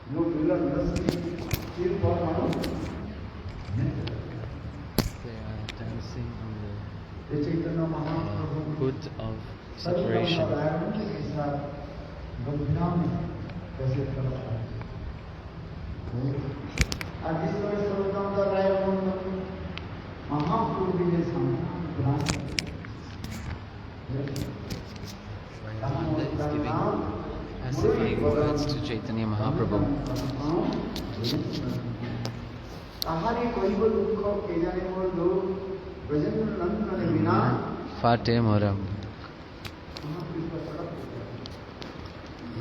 are dancing on the hood of separation. Ramananda is giving pacifying words to Chaitanya Mahaprabhu. Fate moram.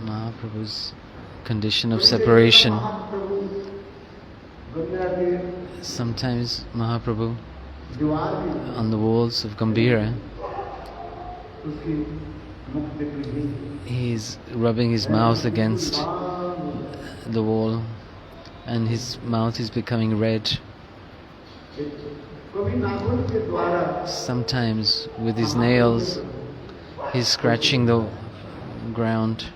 Mahaprabhu's condition of separation. Sometimes Mahaprabhu on the walls of Gambhira, he's rubbing his mouth against the wall and his mouth is becoming red. Sometimes with his nails he's scratching the ground.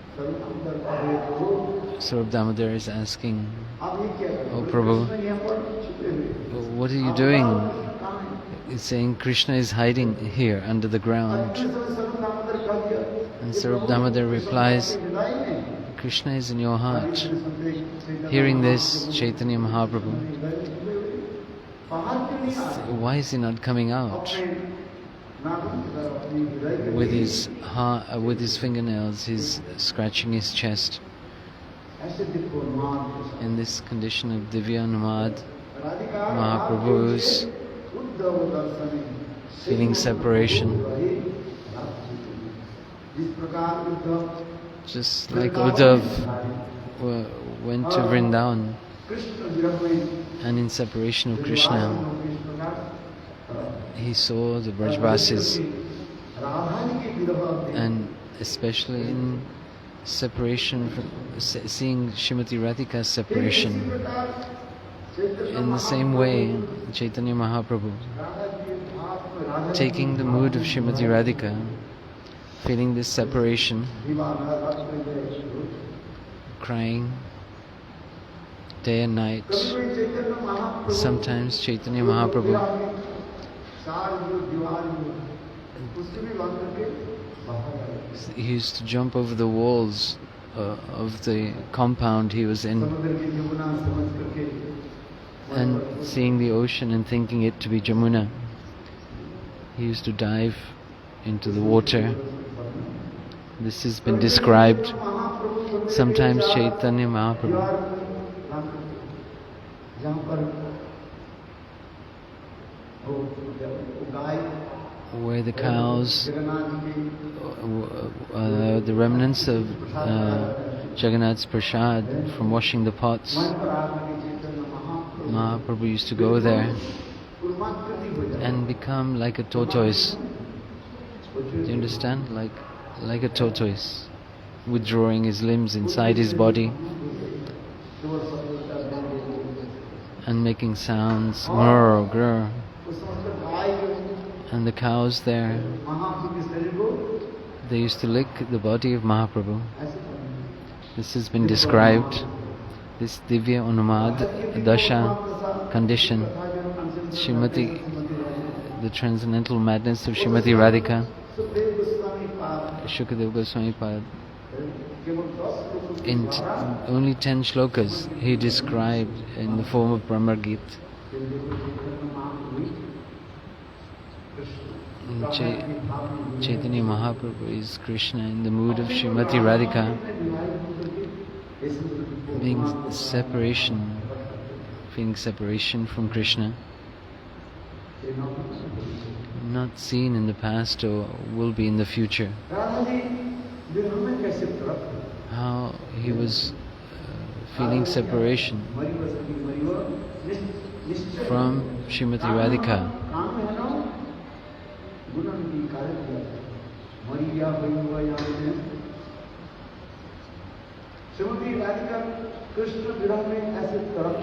Swarup Damodar is asking, "Oh Prabhu, what are you doing?" He's saying Krishna is hiding here under the ground. And Swarup Damodar replies, "Krishna is in your heart." Hearing this, Chaitanya Mahaprabhu, why is he not coming out? With his fingernails, he's scratching his chest. In this condition of Divya Numad, Mahaprabhu is feeling separation. Just like Uddhav went to Vrindavan and in separation of Krishna, he saw the Brajvasis, and especially in separation from seeing Srimati Radhika's separation. In the same way, Chaitanya Mahaprabhu, taking the mood of Srimati Radhika, feeling this separation, crying day and night. Sometimes Chaitanya Mahaprabhu he used to jump over the walls of the compound he was in, and seeing the ocean and thinking it to be Jamuna, he used to dive into the water. This has been described. Sometimes Chaitanya Mahaprabhu where the cows, the remnants of Jagannath's prasad from washing the pots, Mahaprabhu used to go there and become like a tortoise. Do you understand? Like a tortoise, withdrawing his limbs inside his body and making sounds, grr, grr. And the cows there, they used to lick the body of Mahaprabhu. This has been described, this Divya Unumad Dasha condition, the transcendental madness of Srimati Radhika. Shukadeva Goswami Pad, in only 10 shlokas, he described in the form of Brahma Gita. Chaitanya Mahaprabhu is Krishna in the mood of Srimati Radhika, feeling separation from Krishna, not seen in the past or will be in the future. How he was feeling separation from Srimati Radhika.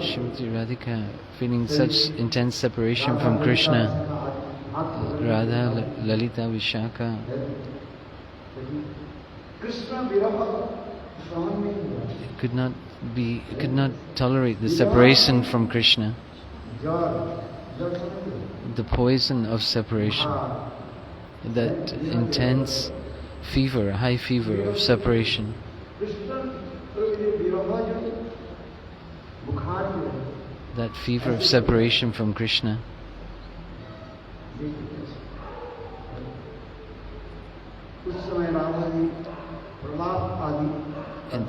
Srimati Radhika feeling such intense separation from Krishna. Radha, Lalita, Vishaka. could not tolerate the separation from Krishna. The poison of separation, that intense fever, high fever of separation. That fever of separation from Krishna. At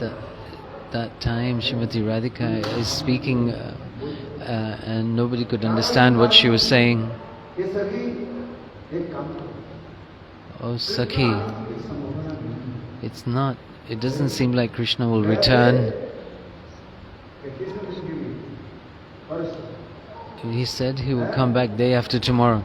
that time, Srimati Radhika is speaking and nobody could understand what she was saying. Oh Sakhi, it doesn't seem like Krishna will return. He said he will come back day after tomorrow.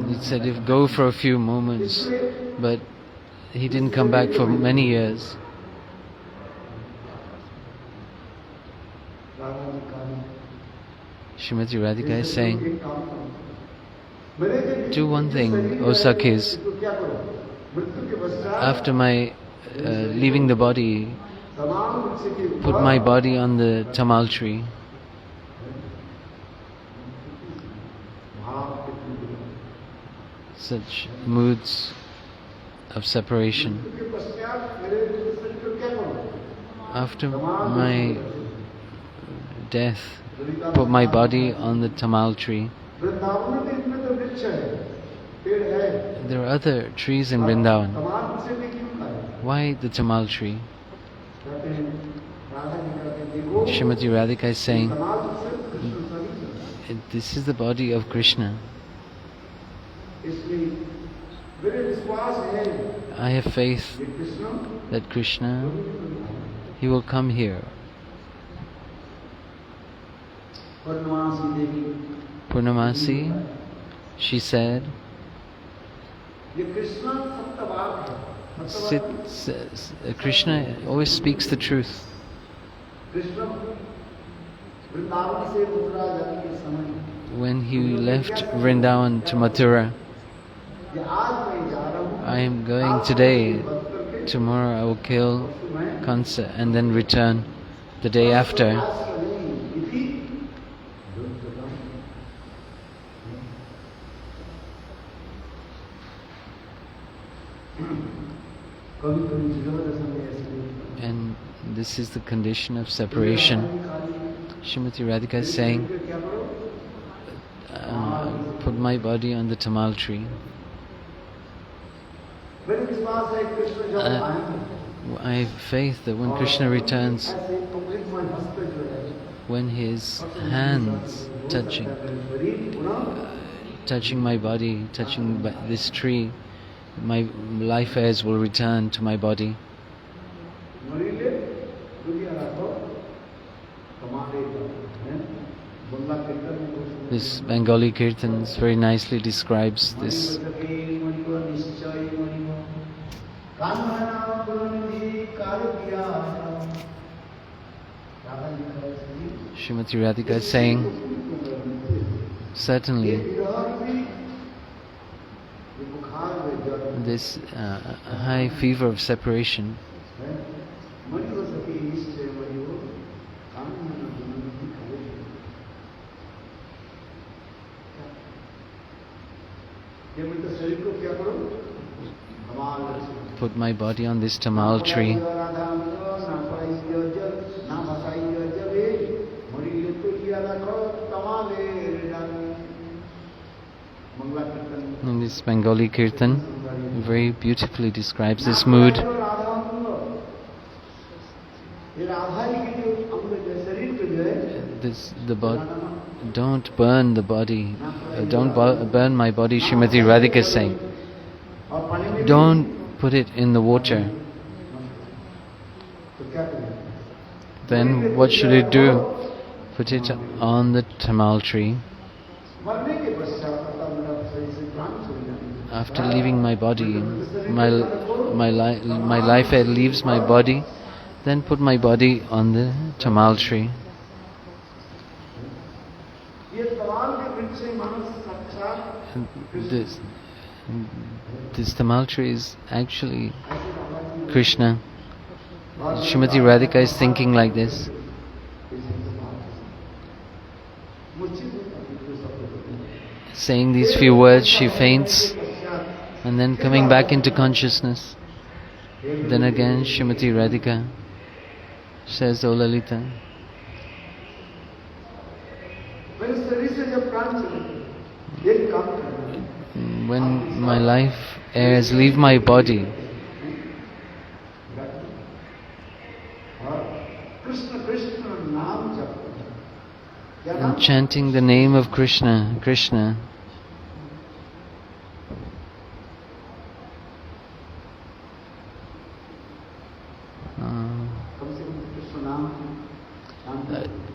He said he'd go for a few moments, but he didn't come back for many years. Srimati Radhika is saying, do one thing, O Sakhis. After my leaving the body, put my body on the tamal tree. Such moods of separation. After my death, put my body on the tamal tree. There are other trees in Vrindavan. Why the tamal tree? Srimati Radhika is saying, this is the body of Krishna. I have faith that Krishna, he will come here. Purnamasi, she said, Krishna always speaks the truth. When he left Vrindavan to Mathura, I am going today, tomorrow I will kill Kansa and then return the day after. And this is the condition of separation. Srimati Radhika is saying, put my body on the tamal tree. I have faith that when Krishna returns, when his hands touching my body, touching this tree, my life airs will return to my body. This Bengali Kirtans very nicely describes this. Srimati Radhika is saying, certainly this high fever of separation put my body on this tamal tree. And this Bengali Kirtan very beautifully describes this mood. Don't burn the body, don't burn my body, Srimati Radhika is saying. Don't put it in the water. Then what should it do? Put it on the tamal tree. After leaving my body, my life air leaves my body, then put my body on the tamal tree. This tamal tree is actually Krishna. Srimati Radhika is thinking like this. Saying these few words, she faints, and then coming back into consciousness. Then again, Srimati Radhika says, "O Lalita, when my life airs leave my body, and chanting the name of Krishna, Krishna,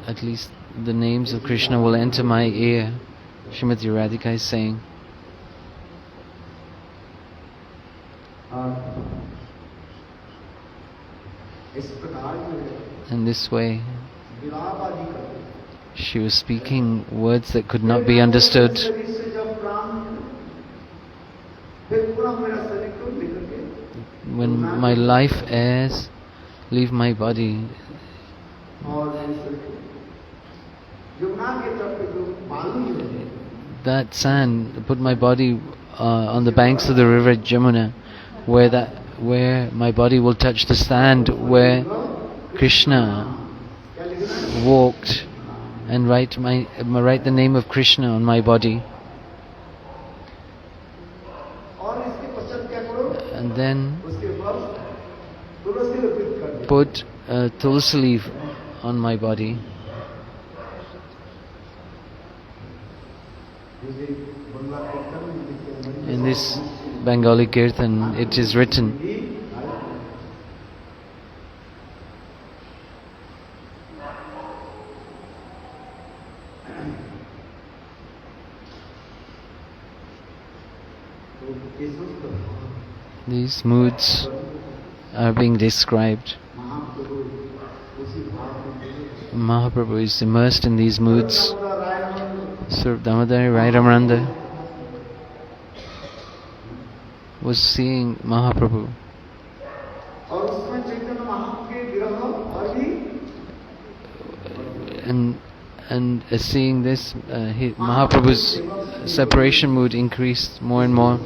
at least the names of Krishna will enter my ear," Srimati Radhika is saying. In this way, she was speaking words that could not be understood. When my life airs leave my body, that sand put my body on the banks of the river Jamuna, where my body will touch the sand where Krishna walked, and write the name of Krishna on my body. And then put a tulsi leaf on my body. In this Bengali Kirtan, it is written, these moods are being described. Mahaprabhu is immersed in these moods. Swarup Damodar Rai Ramananda was seeing Mahaprabhu. And seeing this, Mahaprabhu's separation mood increased more and more.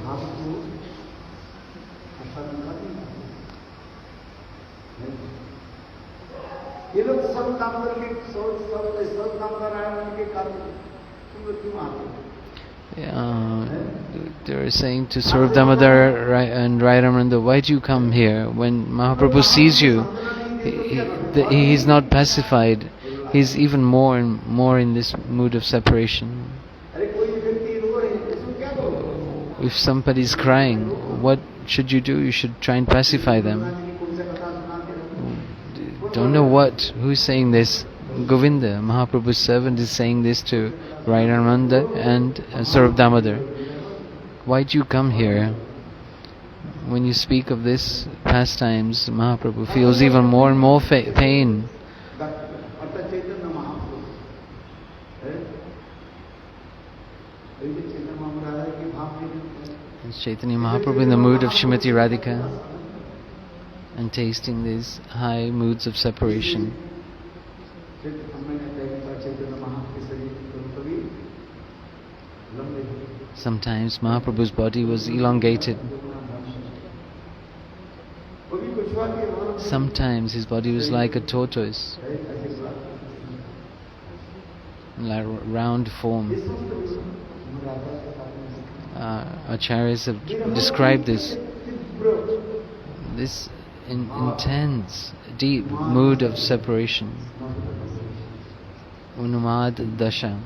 They were saying to Swarup Damodar and Rai Ramananda, "Why do you come here? When Mahaprabhu sees you, he is not pacified. He's even more and more in this mood of separation. If somebody is crying, what should you do? You should try and pacify them." Don't know what. Who is saying this? Govinda, Mahaprabhu's servant, is saying this to Rai Ramananda and Swarup Damodar. Why do you come here? When you speak of this pastimes, Mahaprabhu feels even more and more pain. It's Chaitanya Mahaprabhu in the mood of Srimati Radhika and tasting these high moods of separation. Sometimes Mahaprabhu's body was elongated. Sometimes his body was like a tortoise, like round form. Acharyas have described this intense, deep mood of separation. Unumad Dasha.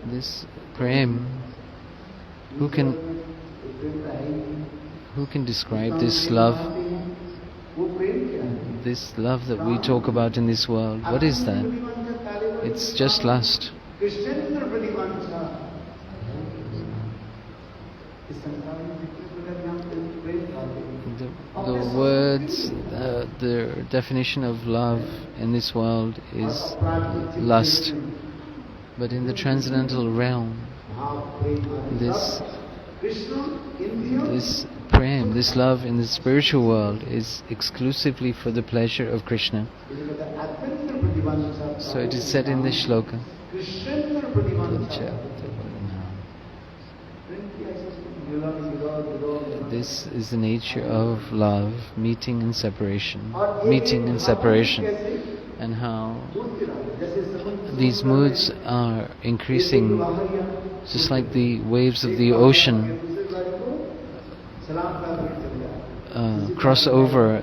This prem Who can describe this love? This love that we talk about in this world, what is that? It's just lust. The words, the definition of love in this world is lust. But in the transcendental realm, this prem, this love in the spiritual world is exclusively for the pleasure of Krishna. So it is said in this shloka. This is the nature of love, meeting and separation. And how these moods are increasing, just like the waves of the ocean cross over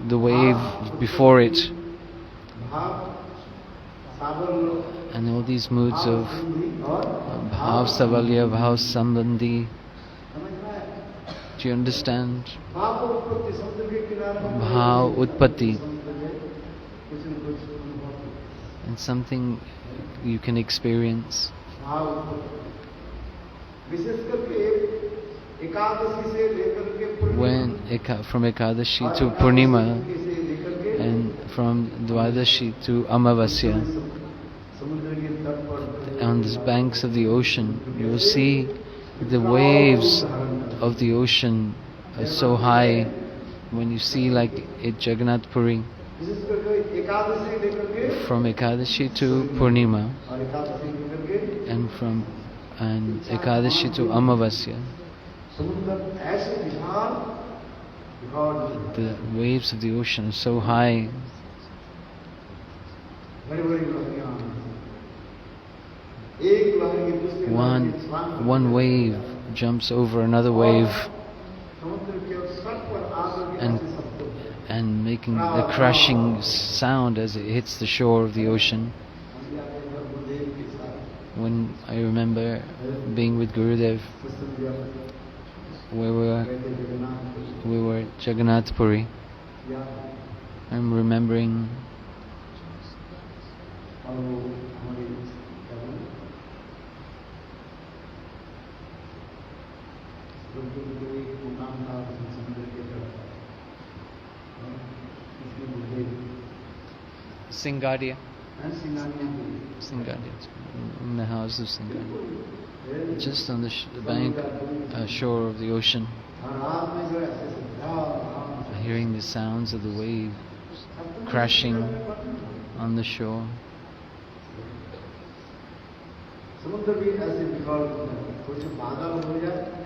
the wave before it, and all these moods of bhav savalya, bhav sambandhi. Do you understand? Bhav utpatti. And something you can experience. When from Ekadashi to Purnima and from Dwadashi to Amavasya, on the banks of the ocean, you will see the waves of the ocean are so high. When you see like at Jagannath Puri, from Ekadashi to Purnima and from Ekadashi to Amavasya, the waves of the ocean are so high. One wave jumps over another wave and making a crashing sound as it hits the shore of the ocean. When I remember being with Gurudev, we were at Jagannath Puri. I'm remembering Singadia, in the house of Singadia, just on the bank, shore of the ocean, hearing the sounds of the wave crashing on the shore.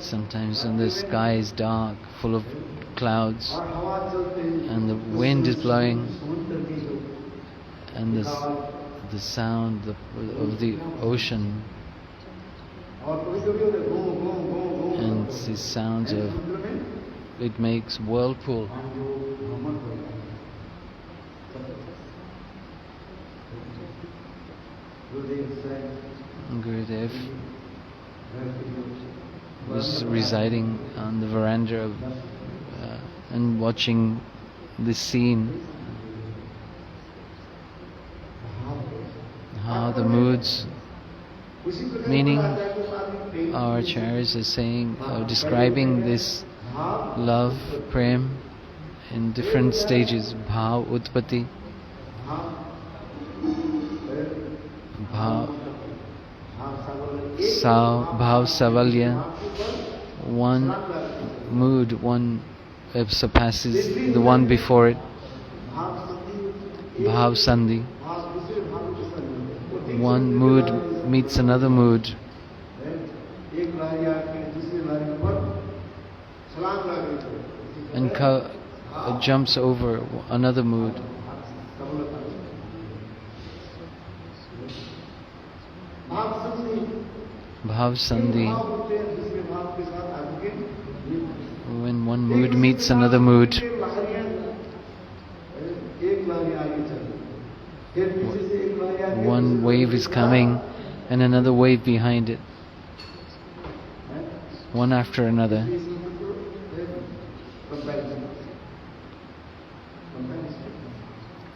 Sometimes when the sky is dark, full of clouds, and the wind is blowing, and the sound of the ocean, and the sounds of it makes whirlpool. Gurudev was residing on the veranda of, and watching this scene, how the moods, meaning our acharyas are saying, describing this love, prem, in different stages, bhav utpatti, bhav savalya, one mood, one surpasses the one before it, bhav sandhi, one mood meets another mood, and jumps over another mood. Bhav sandhi, when one mood meets another mood, one wave is coming and another wave behind it. one after another.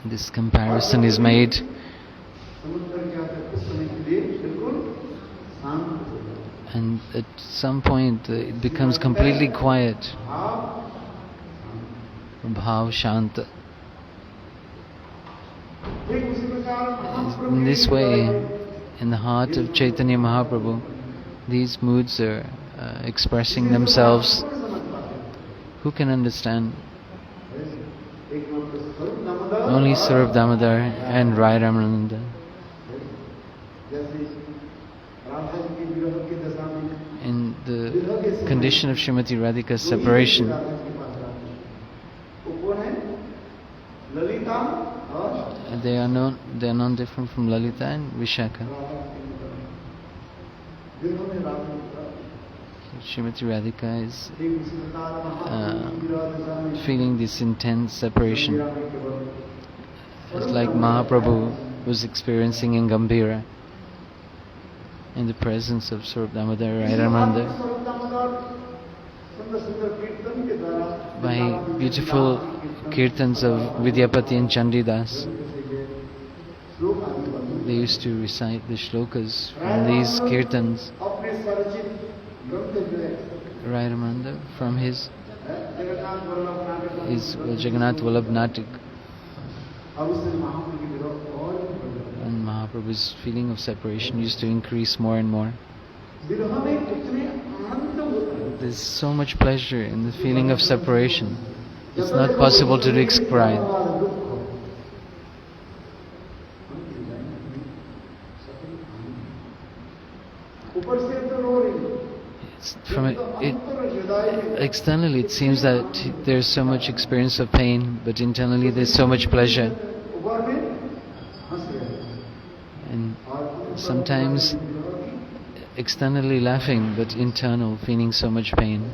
This comparison is made. And at some point it becomes completely quiet. Bhav Shanta. In this way, in the heart of Chaitanya Mahaprabhu, these moods are expressing themselves. Who can understand? Only Swarup Damodar and Rai Ramananda. In the condition of Srimati Radhika's separation, they are not different from Lalita and Vishakha. Srimati Radhika is feeling this intense separation. It's like Mahaprabhu was experiencing in Gambhira, in the presence of Swarup Damodar, Rai Ramananda. By beautiful kirtans of Vidyapati and Chandidas, they used to recite the shlokas from these kirtans. Rai Ramananda from his Jagannath Vallabh Natak. And Mahaprabhu's feeling of separation used to increase more and more. There's so much pleasure in the feeling of separation. It's not possible to describe. Externally it seems that there's so much experience of pain, but internally there's so much pleasure. And sometimes externally laughing, but internal feeling so much pain.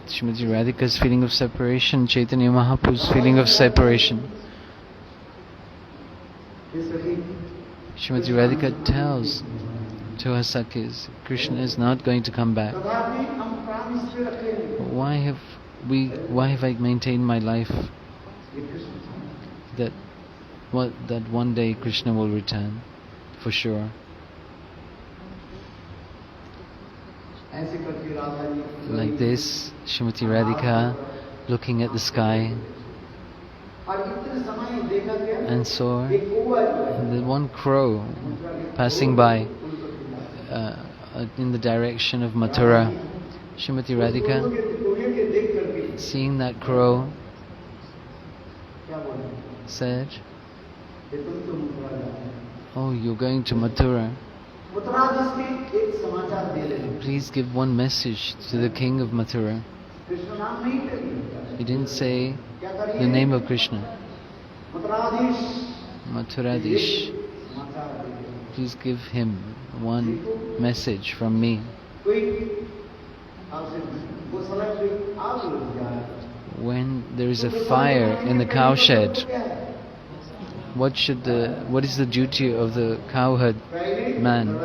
Srimati Radhika's feeling of separation, Chaitanya Mahaprabhu's feeling of separation. Srimati Radhika tells to her Sakhis, Krishna is not going to come back. Why have I maintained my life that one day Krishna will return, for sure. Like this, Srimati Radhika looking at the sky and saw the one crow passing by in the direction of Mathura. Srimati Radhika, seeing that crow, said, "Oh, you're going to Mathura. Please give one message to the king of Mathura." He didn't say the name of Krishna. Mathuradish. Please give him one message from me. When there is a fire in the cowshed, what is the duty of the cowherd man?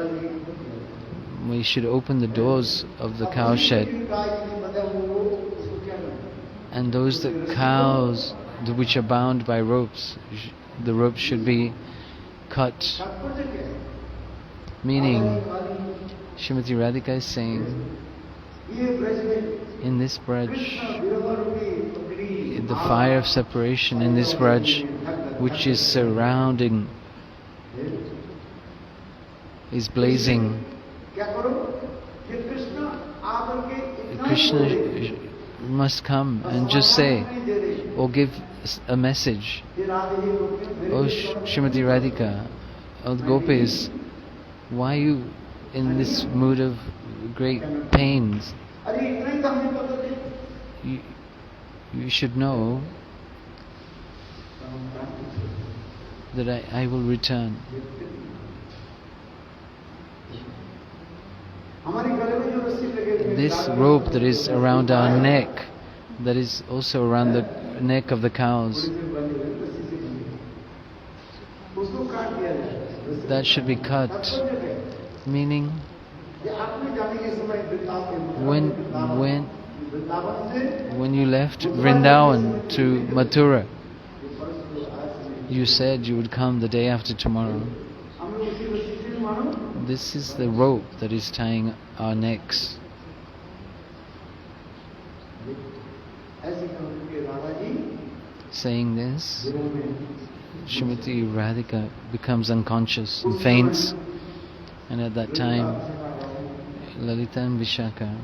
We should open the doors of the cowshed, and the cows which are bound by ropes, the ropes should be cut. Meaning, Srimati Radhika is saying, in this Braj, the fire of separation in this Braj, which is surrounding, is blazing. Krishna must come and just say, or give a message. Oh Srimati Radhika, oh Gopis, why are you in this mood of great pains? You should know that I will return. This rope that is around our neck, that is also around the neck of the cows, that should be cut. Meaning, when you left Vrindavan to Mathura, you said you would come the day after tomorrow. This is the rope that is tying our necks. Saying this, Srimati Radhika becomes unconscious and faints, and at that time Lalita and Vishaka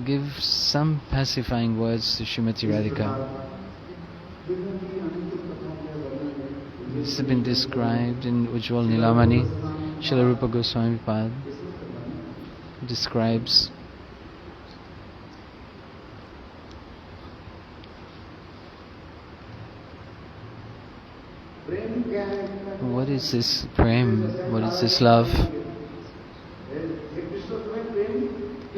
give some pacifying words to Srimati Radhika. This has been described in Ujjwal Nilamani. Srila Rupa Goswami Pad describes what is this prem, what is this love?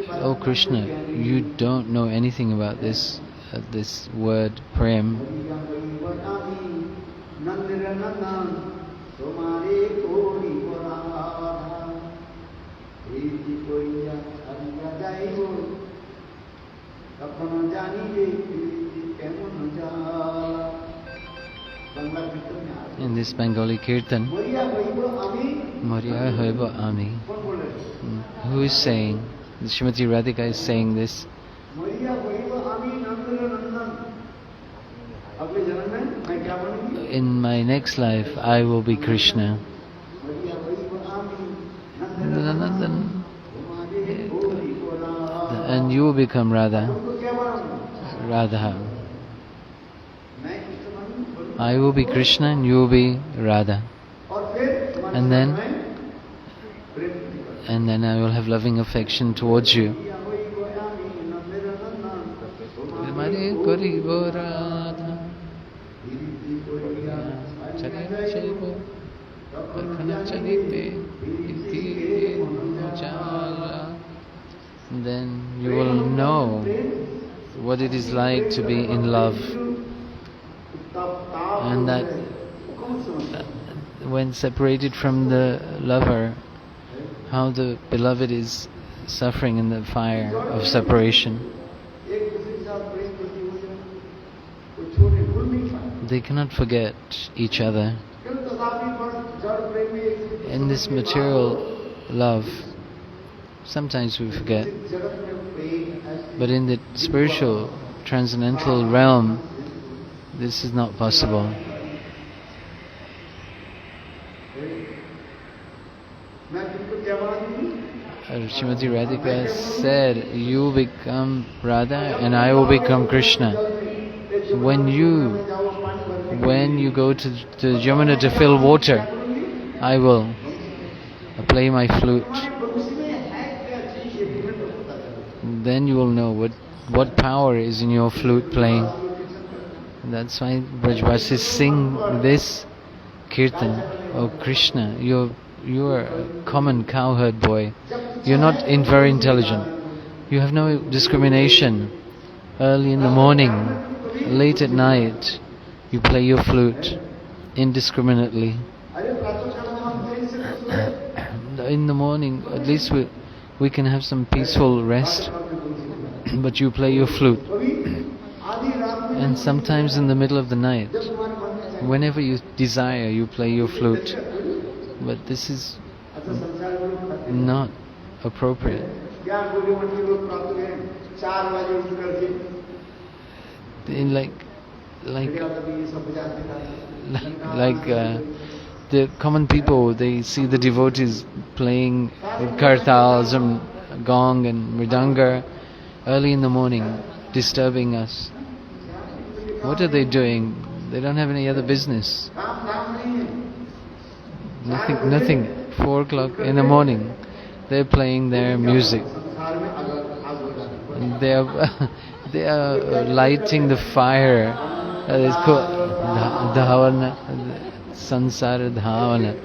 Oh Krishna, you don't know anything about this word prem. In this Bengali Kirtan, Maria Hoiba Ami, who is saying, Srimati Radhika is saying this. In my next life, I will be Krishna. And you will become Radha. I will be Krishna and you will be Radha. And then I will have loving affection towards you. Then you will know what it is like to be in love, and that when separated from the lover, how the beloved is suffering in the fire of separation. They cannot forget each other. In this material love, sometimes we forget. But in the spiritual, transcendental realm, this is not possible. Srimati Radhika said, you will become Radha and I will become Krishna. When you go to Yamuna to fill water, I will play my flute. Then you will know what power is in your flute playing. And that's why Brajvasis sing this kirtan. Oh Krishna, you are a common cowherd boy. You're not very intelligent. You have no discrimination. Early in the morning, late at night, you play your flute indiscriminately. In the morning, at least we can have some peaceful rest, but you play your flute. And sometimes in the middle of the night, whenever you desire, you play your flute. But this is not appropriate. In the common people, they see the devotees playing kartals and gong and mridanga early in the morning, disturbing us. What are they doing? They don't have any other business. Nothing. 4 o'clock in the morning, they're playing their music. And they are lighting the fire. It's called Dhavana, Sansara Dhavana.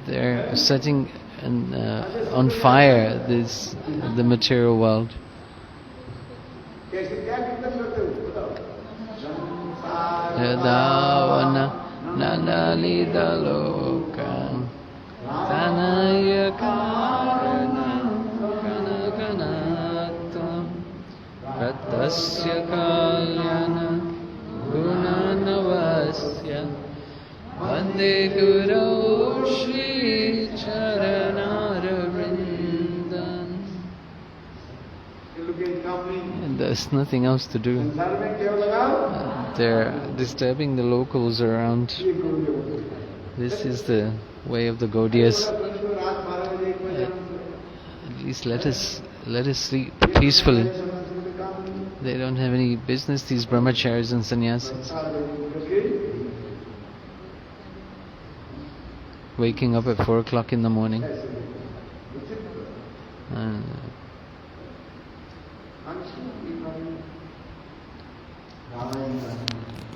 They're setting on fire the material world. Dhavana Nidaloka Tanaya Karana Kana Kanatam Pratasya Kalyana Gunanavasya Vande Guru Shri Charanaravindan. And there's nothing else to do. They're disturbing the locals around. This is the way of the Gaudiyas. At least let us sleep peacefully. They don't have any business, these brahmacharis and sannyasis, waking up at 4 o'clock in the morning.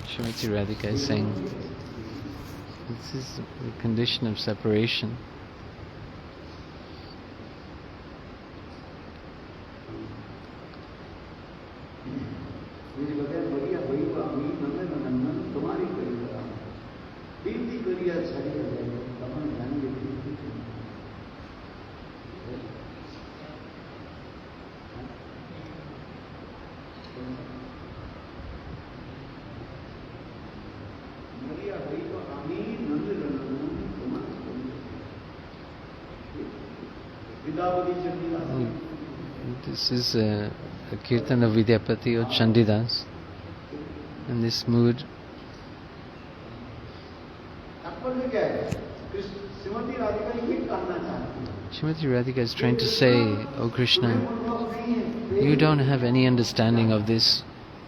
Srimati Radhika is saying this is the condition of separation. This is a kirtan of Vidyapati or Chandidas. In this mood, Srimati Radhika is trying to say, "Oh Krishna, you don't have any understanding of this,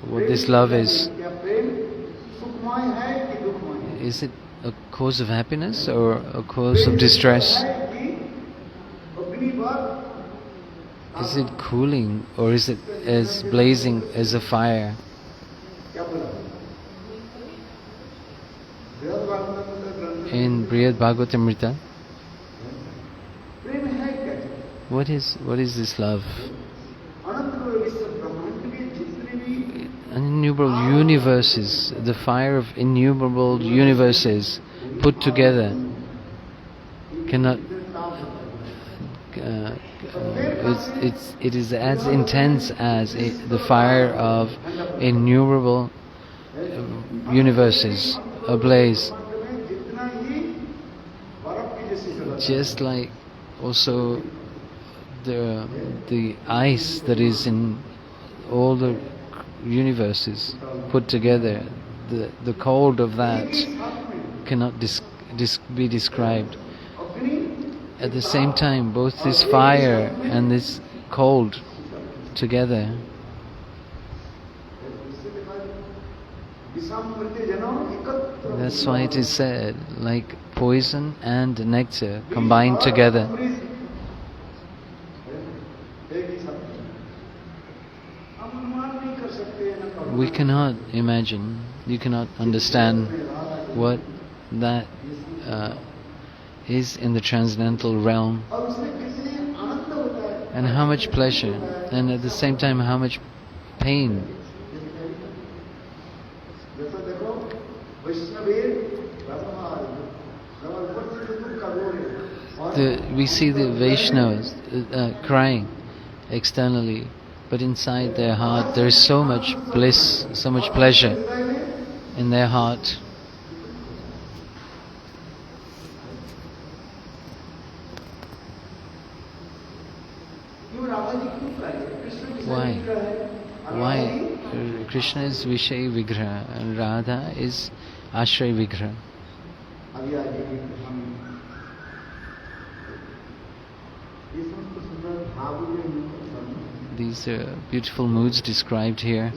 what this love is. Is it a cause of happiness or a cause of distress? Is it cooling or is it as blazing as a fire?" In Brihad Bhagavatamrita, what is this love? Innumerable universes, the fire of innumerable universes put together cannot. It is as intense as the fire of innumerable universes ablaze. Just like also the ice that is in all the universes put together, the cold of that cannot be described. At the same time, both this fire and this cold together, that's why it is said, like poison and nectar combined together. We cannot imagine, you cannot understand what that is in the transcendental realm, and how much pleasure, and at the same time how much pain. We see the Vaishnavas crying externally, but inside their heart there is so much bliss, so much pleasure in their heart. Why? Krishna is Vishay Vigraha and Radha is Ashray Vigraha. These are beautiful moods described here.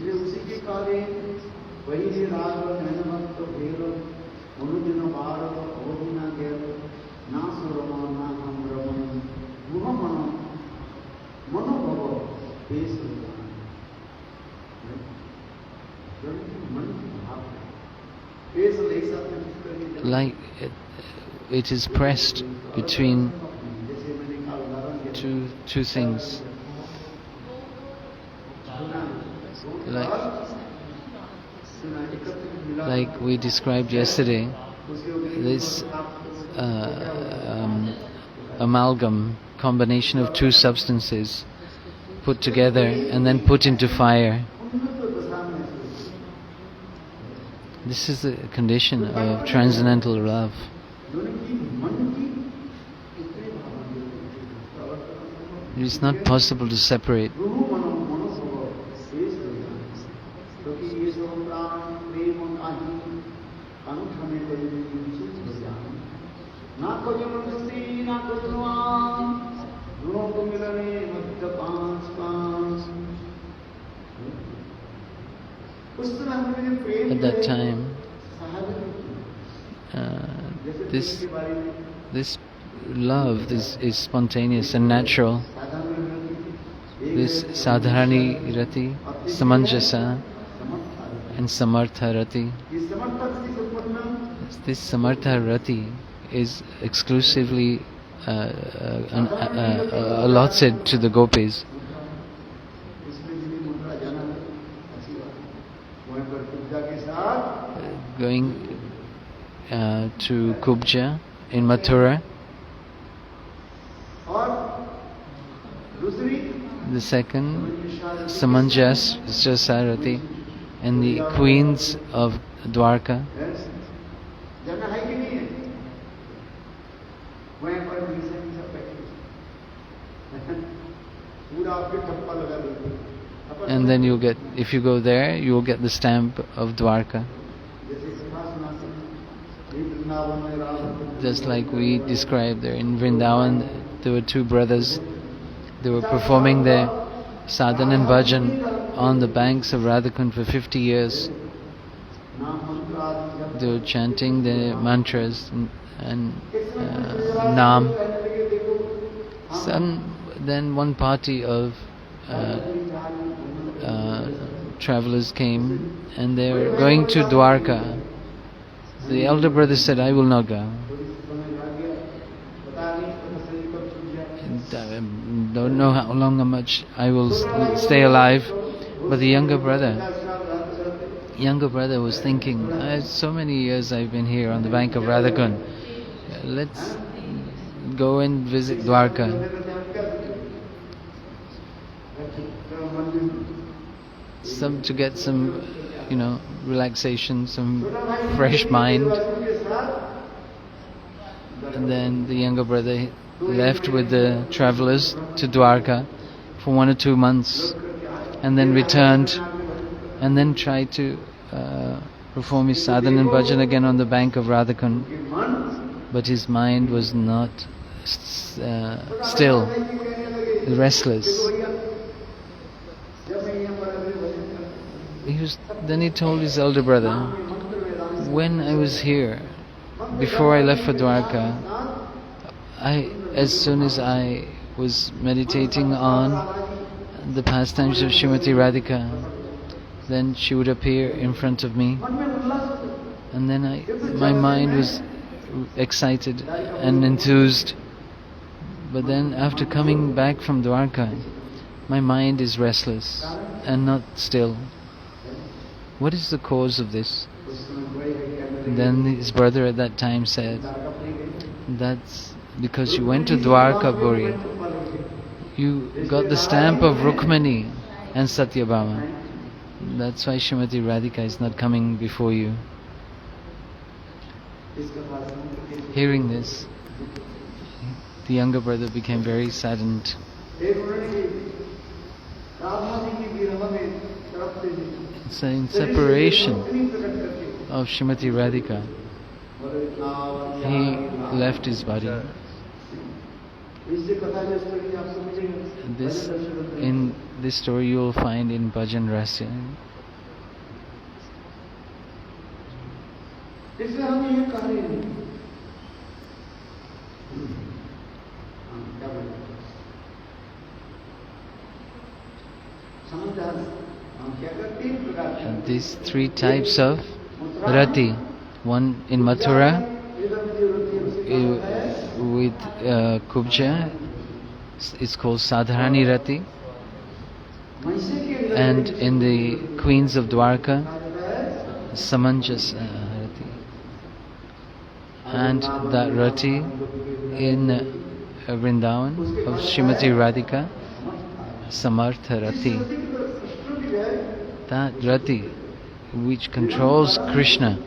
Like it is pressed between two things. Like we described yesterday, this amalgam, combination of two substances put together and then put into fire. This is the condition of transcendental love. It is not possible to separate. At that time, this love is spontaneous and natural. This Sadharani Rati, Samanjasa and Samartha Rati. This Samartha Rati is exclusively allotted to the gopis. Going to Kubja in Mathura. The second, Samanjasa Rati, and the queens of Dwarka. And then you'll get, if you go there, you'll get the stamp of Dwarka. Just like we described there in Vrindavan, there were two brothers. They were performing their sadhana and bhajan on the banks of Radhakund for 50 years. They were chanting the mantras and Naam. Then one party of travelers came and they were going to Dwarka. The elder brother said, I will not go. Don't know how long or much I will stay alive. But the younger brother was thinking, so many years I've been here on the bank of Radhakund. Let's go and visit Dwarka. To get some, relaxation, some fresh mind. And then the younger brother left with the travelers to Dwarka for 1 or 2 months, and then returned, and then tried to perform his sadhana and bhajan again on the bank of Radhakund. But his mind was not still, restless. Then he told his elder brother, when I was here, before I left for Dwarka, as soon as I was meditating on the pastimes of Srimati Radhika, then she would appear in front of me, and then my mind was excited and enthused. But then after coming back from Dwarka, my mind is restless and not still. What is the cause of this? And then his brother at that time said, that's because you went to Dwarkapuri. You got the stamp of Rukmani and Satyabhama. That's why Srimati Radhika is not coming before you. Hearing this, the younger brother became very saddened. So in separation of Srimati Radhika, he left his body. In this story you will find in Bhajan Rasya. And these 3 types of rati, one in Mathura with Kubja, it's called Sadharani Rati, and in the queens of Dwarka, Samanjasa Rati. And that Rati in Vrindavan of Srimati Radhika, Samartha Rati, that Rati which controls Krishna.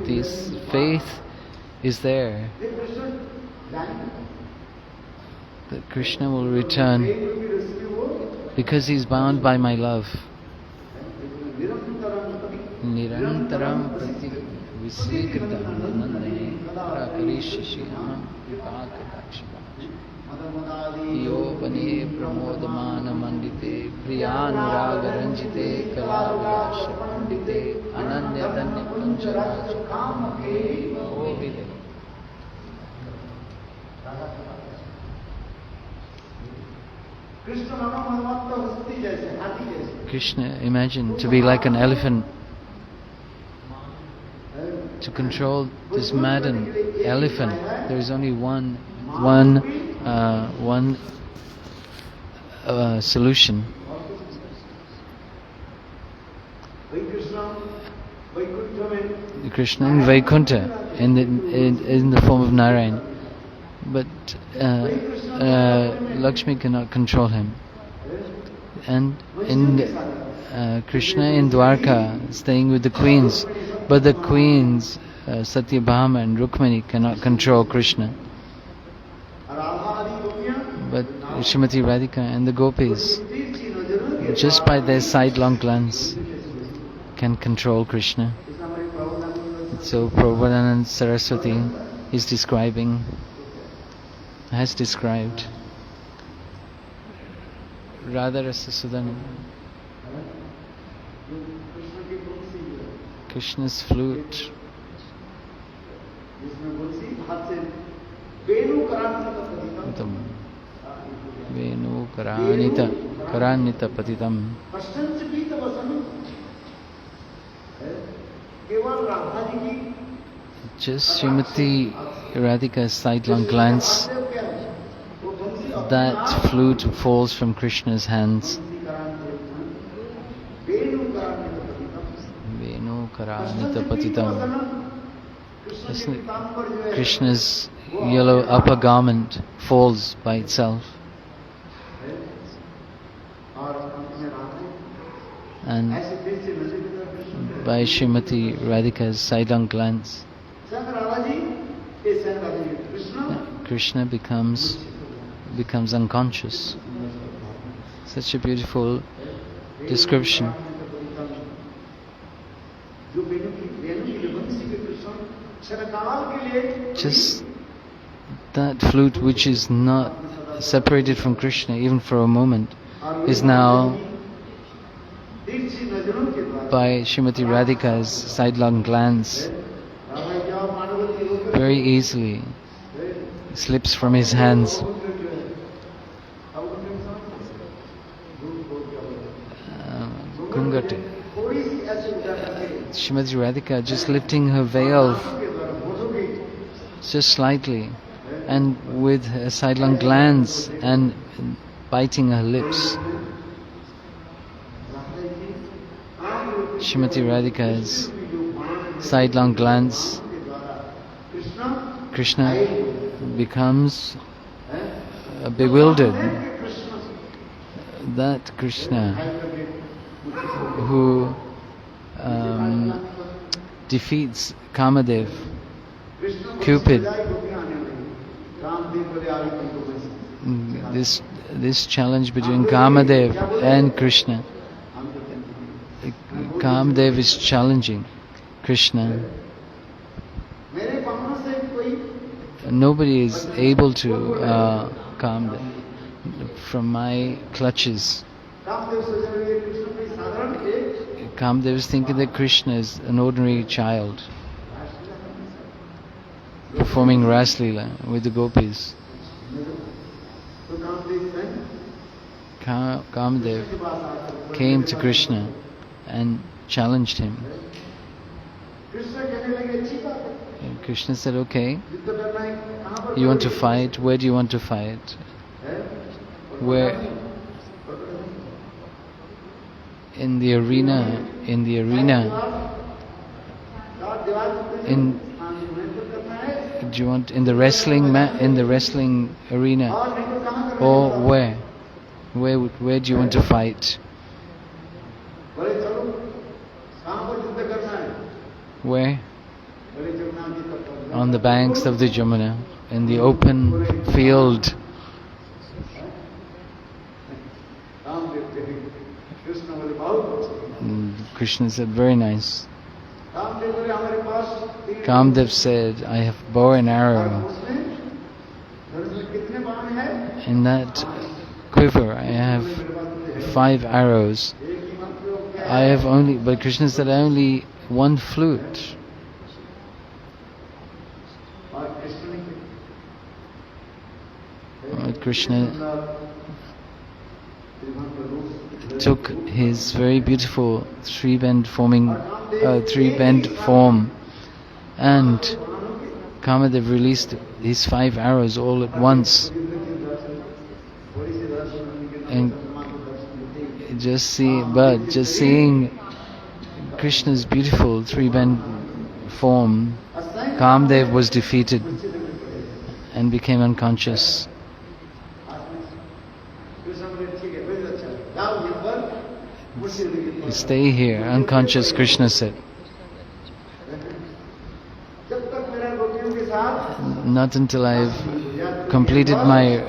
This faith is there that Krishna will return because he is bound by my love. Nirantaram prati visekritam nandane prakarishi aham vipakadakshivach yopane pramodamana mandite priyanuraga ranjite kalavilasha pandite ananya danya pancharaja kamake mohile. Krishna imagined to be like an elephant, to control this maddened elephant. There is only one solution. Krishna in Vaikuntha, in the form of Narayan, but Lakshmi cannot control him. And in Krishna in Dwarka, staying with the queens, but the queens Satyabhama and Rukmini cannot control Krishna. But Srimati Radhika and the gopis, just by their sidelong glance, can control Krishna. So Prabhupada Saraswati is has described Radha Rasa Sudana, Krishna's flute, Venu Karanita Patitam. Just Srimati Radhika's sidelong glance, that flute falls from Krishna's hands. Venu Karanita Patitam. Krishna's yellow upper garment falls by itself. And by Srimati Radhika's sidelong glance, Krishna becomes unconscious. Such a beautiful description. Just that flute which is not separated from Krishna even for a moment is now, by Srimati Radhika's sidelong glance, very easily slips from his hands. Srimati Radhika just lifting her veil just slightly, and with a sidelong glance and biting her lips. Srimati Radhika's sidelong glance, Krishna becomes bewildered. That Krishna who defeats Kamadev, Cupid, this challenge between Kamadev and Krishna. Kamadev is challenging Krishna. Nobody is able to calm them from my clutches. Kamadev is thinking that Krishna is an ordinary child performing Ras Leela with the gopis. Kamadev came to Krishna and challenged him. And Krishna said, okay, you want to fight? Where do you want to fight? where in the arena, do you want in the wrestling arena, or where do you want to fight? Where? On the banks of the Jamuna, in the open field. Krishna said, very nice. Kamdev said, I have bow and arrow. In that quiver I have 5 arrows. I have only, but Krishna said, only 1 flute. Krishna took his very beautiful three-bend form, and Kamadev released his 5 arrows all at once. And just seeing Krishna's beautiful three-bend form, Kamadev was defeated and became unconscious. Stay here, unconscious, Krishna said. Not until I've completed my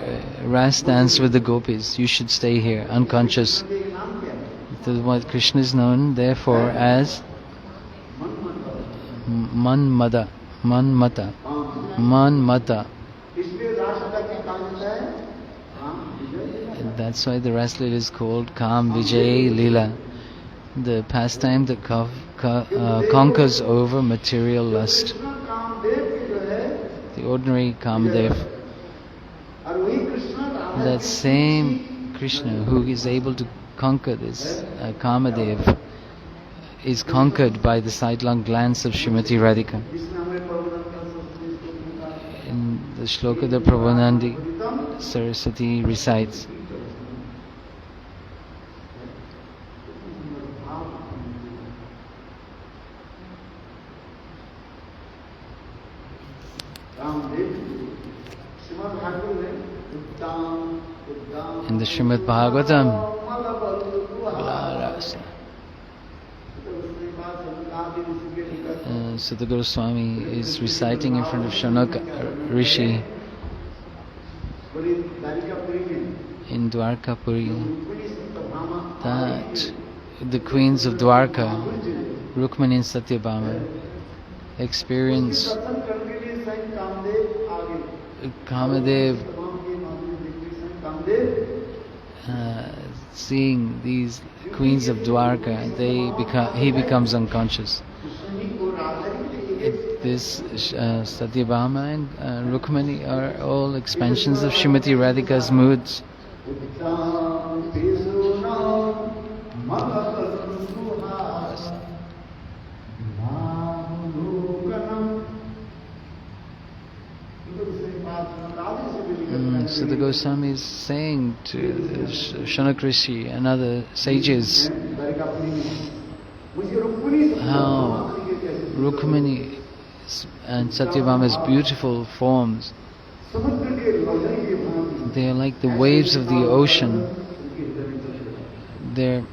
ras dance with the gopis. You should stay here, unconscious. This is what Krishna is known, therefore, as Manmata. That's why the Ras Leela is called Kam Vijay Leela, the pastime that conquers over material lust. The ordinary Kamadev, that same Krishna who is able to conquer this Kamadev, is conquered by the sidelong glance of Srimati Radhika. In the shloka that Prabhupada Saraswati recites, in the Srimad Bhagavatam, Sutta Goswami is reciting in front of Shaunaka Rishi in Dwarkapuri that the queens of Dwarka, Rukmani and Satyabhama, experience Kamadev seeing these queens of Dwarka, he becomes unconscious. This Satyabhama and Rukmani are all expansions of Srimati Radhika's moods. So the Goswami is saying to Shaunaka Rishi and other sages how Rukmani and Satyabhama's beautiful forms, they are like the waves of the ocean. Their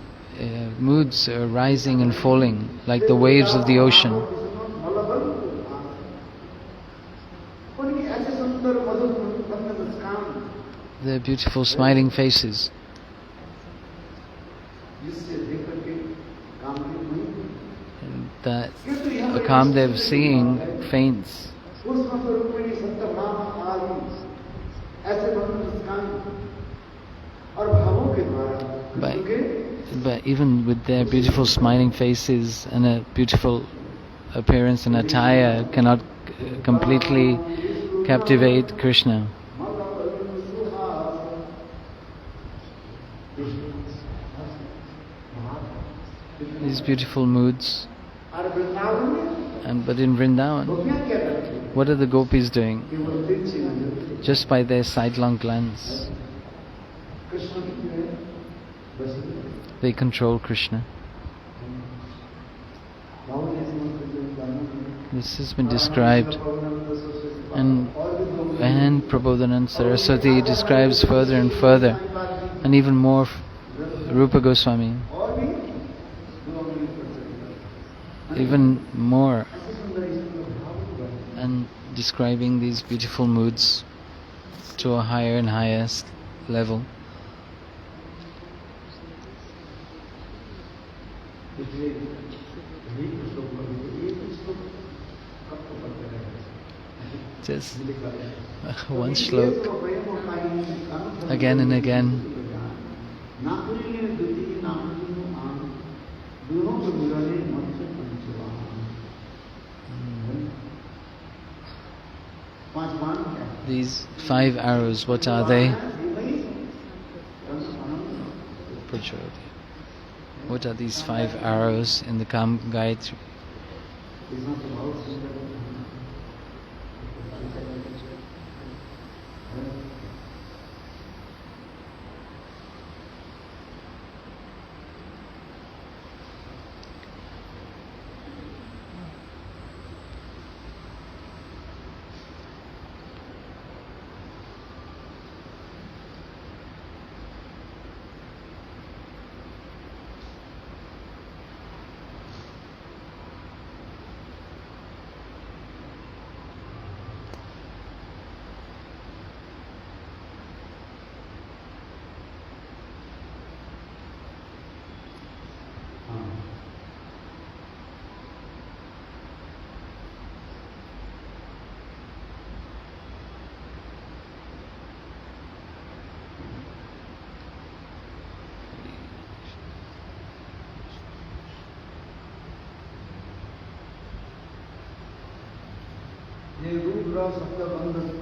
moods are rising and falling like the waves of the ocean. Their beautiful smiling faces. And that Kamdev seeing faints. But even with their beautiful smiling faces and a beautiful appearance and attire cannot completely captivate Krishna. These beautiful moods. But in Vrindavan, what are the gopis doing? Just by their sidelong glance, They control Krishna. This has been described, and Prabodhananda Saraswati describes further and further, and even more Rupa Goswami, even more, and describing these beautiful moods to a higher and highest level. Just one shlok, again and again. These 5 arrows, what are they? What are these 5 arrows in the Gayatri?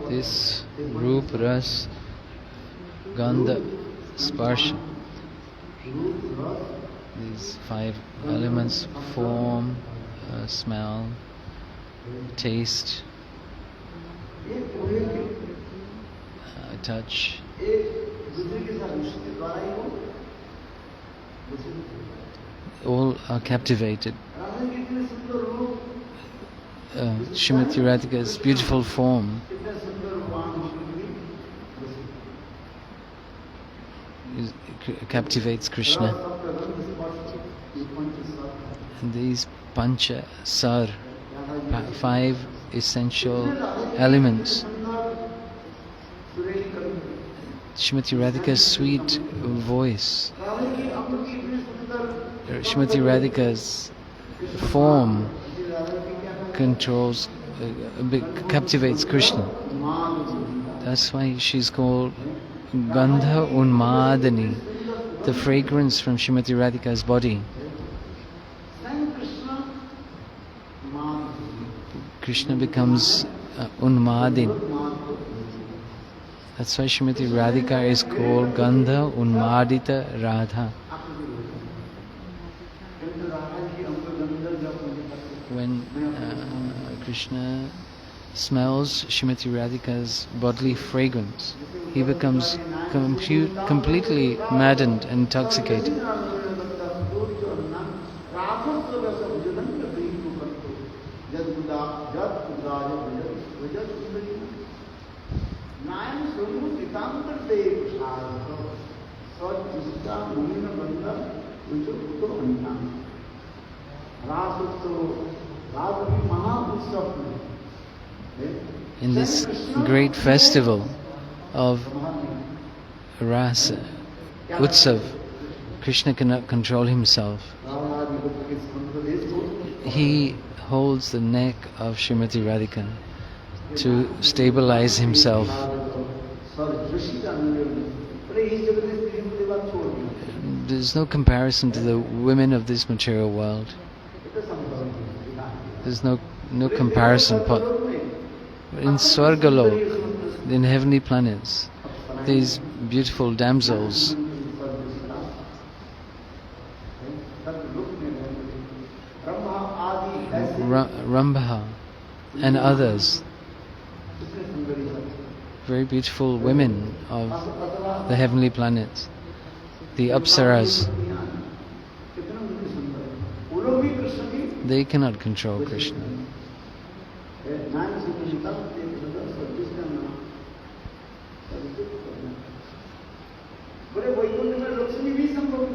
This Roop, Ras, Gandha, Sparsha, these 5 elements: form, smell, taste, touch, all are captivated. Srimati Radhika's beautiful form captivates Krishna. And these Pancha Sar, 5 essential elements. Srimati Radhika's sweet voice, Srimati Radhika's form captivates Krishna. That's why she's called Gandha Unmadani, the fragrance from Srimati Radhika's body. Krishna becomes Unmadin. That's why Srimati Radhika is called Gandha Unmadita Radha. When Krishna smells Srimati Radhika's bodily fragrance, he becomes completely maddened and intoxicated. In this great festival of Rasa, Utsav, Krishna cannot control himself. He holds the neck of Srimati Radhika to stabilize himself. There's no comparison to the women of this material world. There's no comparison. In Swargalok, in heavenly planets, these beautiful damsels, Rambha and others, very beautiful women of the heavenly planets, the Apsaras. They cannot control Krishna.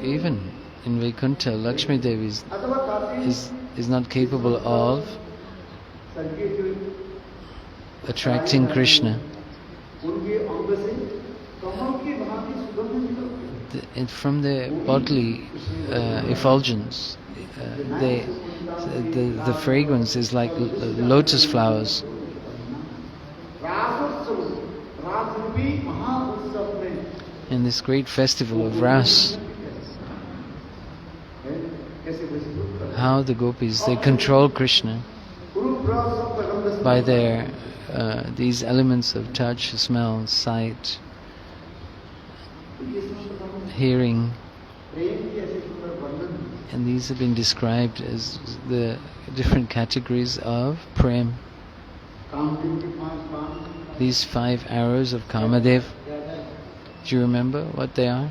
Even in Vaikuntha, Lakshmi Devi is not capable of attracting Krishna. And from their bodily effulgence, the fragrance is like lotus flowers. In this great festival of Ras, how the gopis, they control Krishna by their these elements of touch, smell, sight, hearing, and these have been described as the different categories of prem. These 5 arrows of Kamadev, do you remember what they are?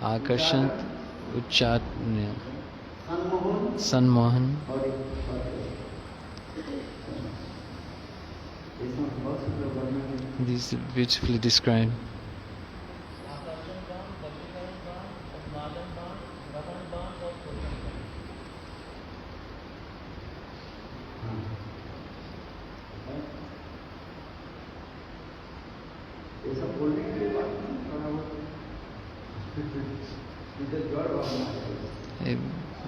Akarshan, Uchatnya, Sanmohan. These are beautifully described.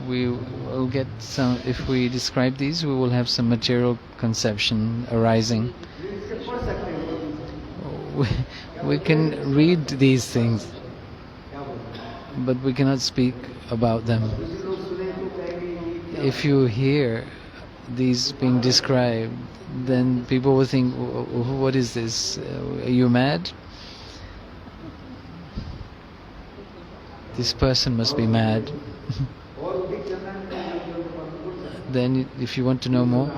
We will get some, if we describe these, we will have some material conception arising. We can read these things, but we cannot speak about them. If you hear these being described, then people will think, what is this? Are you mad? This person must be mad. Then if you want to know more,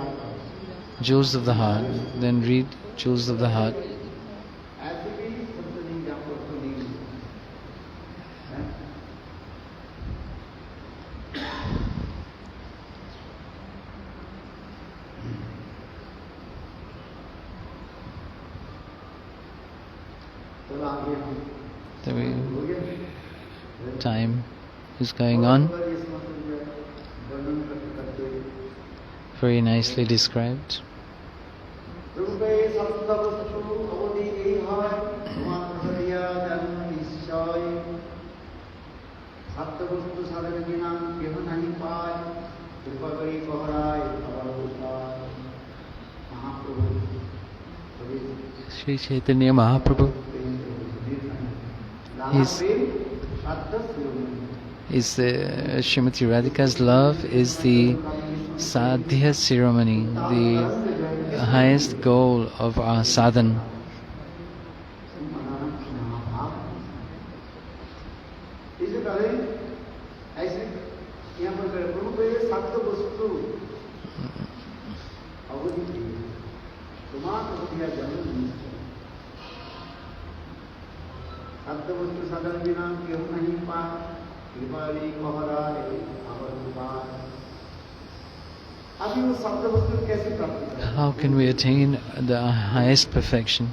Jewels of the Heart, then read Jewels of the Heart. Time is going on. Very nicely described. Sri Chaitanya Mahaprabhu is Srimati Radhika's love is the Sadhya Siromani, the highest goal of our sadhana. How can we attain the highest perfection?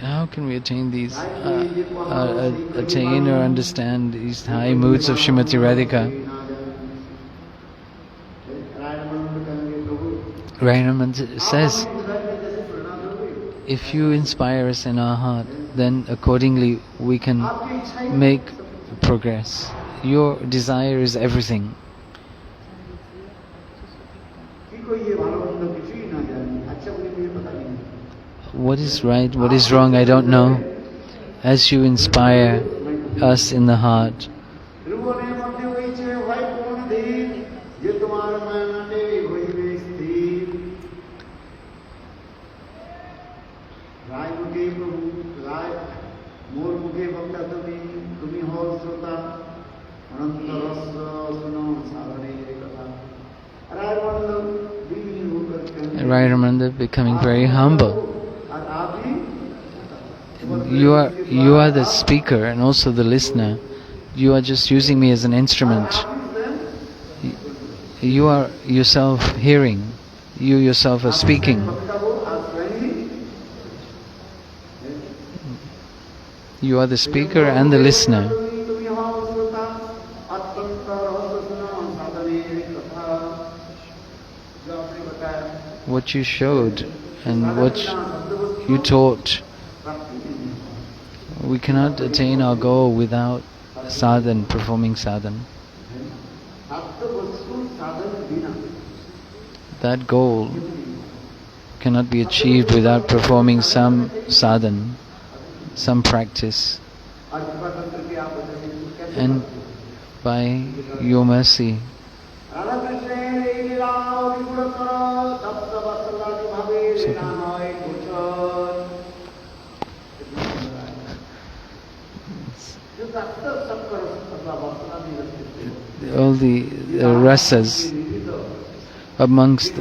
How can we attain these, attain or understand these high moods of Srimati Radhika? Rainamand says, if you inspire us in our heart, then accordingly we can make progress. Your desire is everything. What is right, what is wrong, I don't know. As you inspire us in the heart, Ramananda becoming very humble. You are the speaker and also the listener. You are just using me as an instrument. You are yourself hearing. You yourself are speaking. You are the speaker and the listener. What you showed and what you taught, we cannot attain our goal without sadhan, performing sadhan. That goal cannot be achieved without performing some sadhan, some practice. And by your mercy, all the rasas, amongst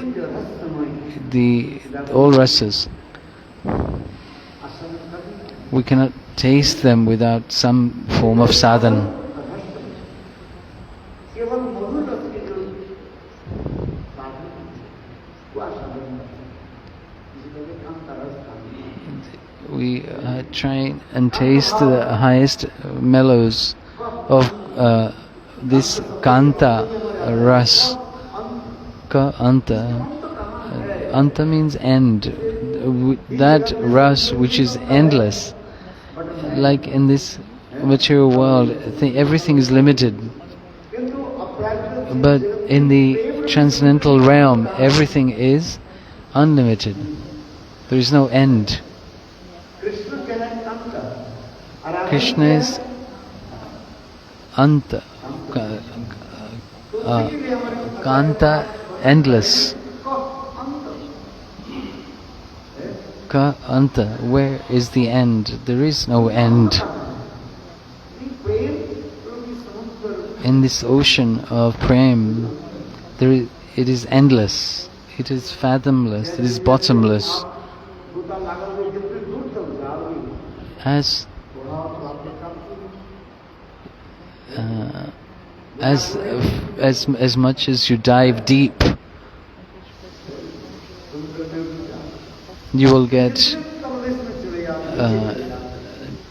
all rasas, we cannot taste them without some form of sadhana. We try and taste the highest mellows of this Kanta ras. Ka anta. Anta means end. That ras which is endless. Like in this material world, everything is limited. But in the transcendental realm, everything is unlimited. There is no end. Krishna is anta, kanta, endless. Ka anta, where is the end? There is no end. In this ocean of prem, it is endless, it is fathomless, it is bottomless. As much as you dive deep, you will get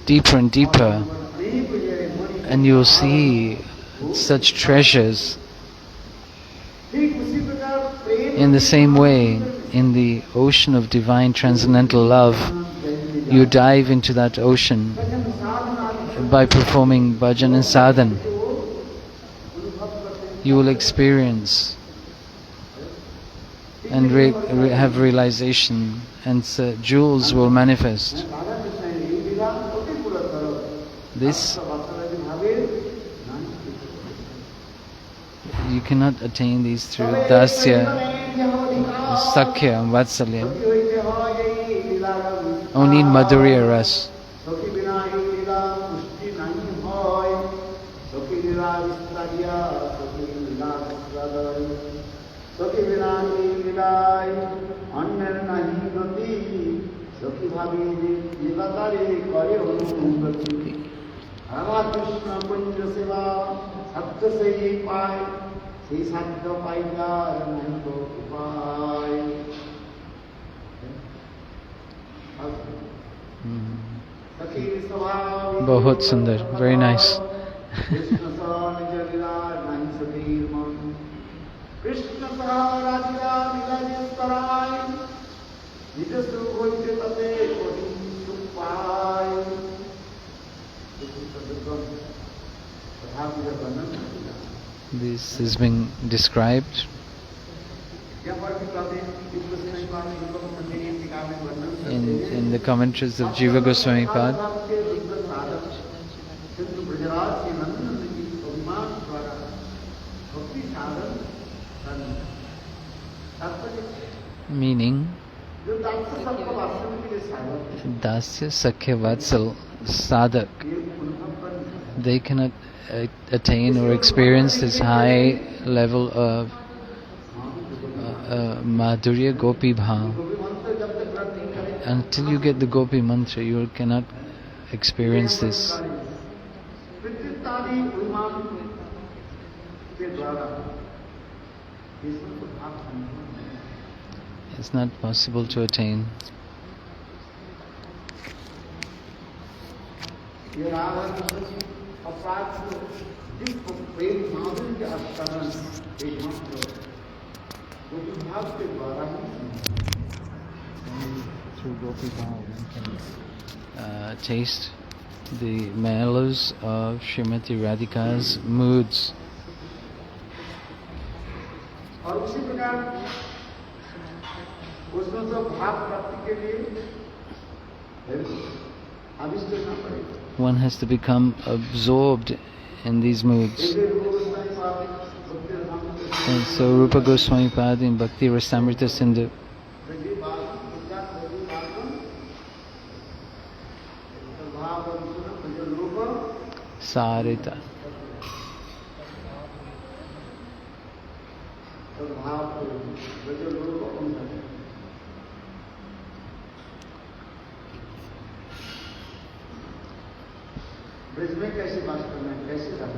deeper and deeper, and you will see such treasures. In the same way, in the ocean of divine transcendental love, you dive into that ocean by performing bhajan and sadhan. You will experience and have realization, and jewels will manifest. This you cannot attain these through dasya, sakhya, and vatsalya. Only in madhurya ras. Bahut sundar, very nice. This is being described in the commentaries of Jiva Goswami Pad. Meaning, Dasya Sakhya Vatsal Sadhak, they cannot attain or experience this high level of Madhurya Gopi Bhav. Until you get the Gopi mantra, you cannot experience this. It's not possible to attain. Through Gopi Bhav, one can taste the mellows of Srimati Radhika's moods. One has to become absorbed in these moods. And so Rupa Goswami Pad in Bhakti Rasamrita Sindhu Sarita.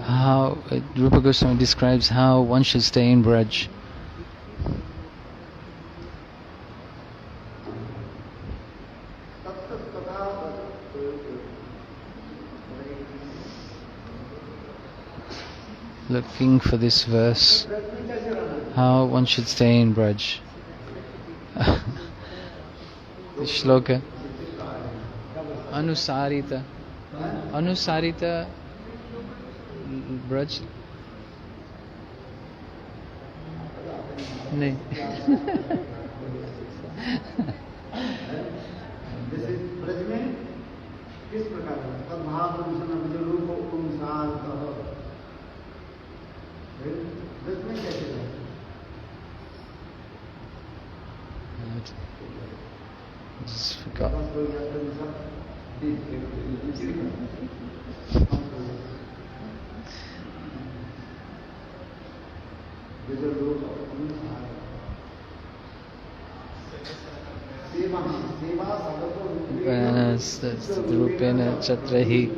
How Rupa Goswami describes how one should stay in Braj. Looking for this verse, how one should stay in Braj. The shloka. Anusarita. Anusarita Braj. No. Just forgot. Rupena Chatrahi.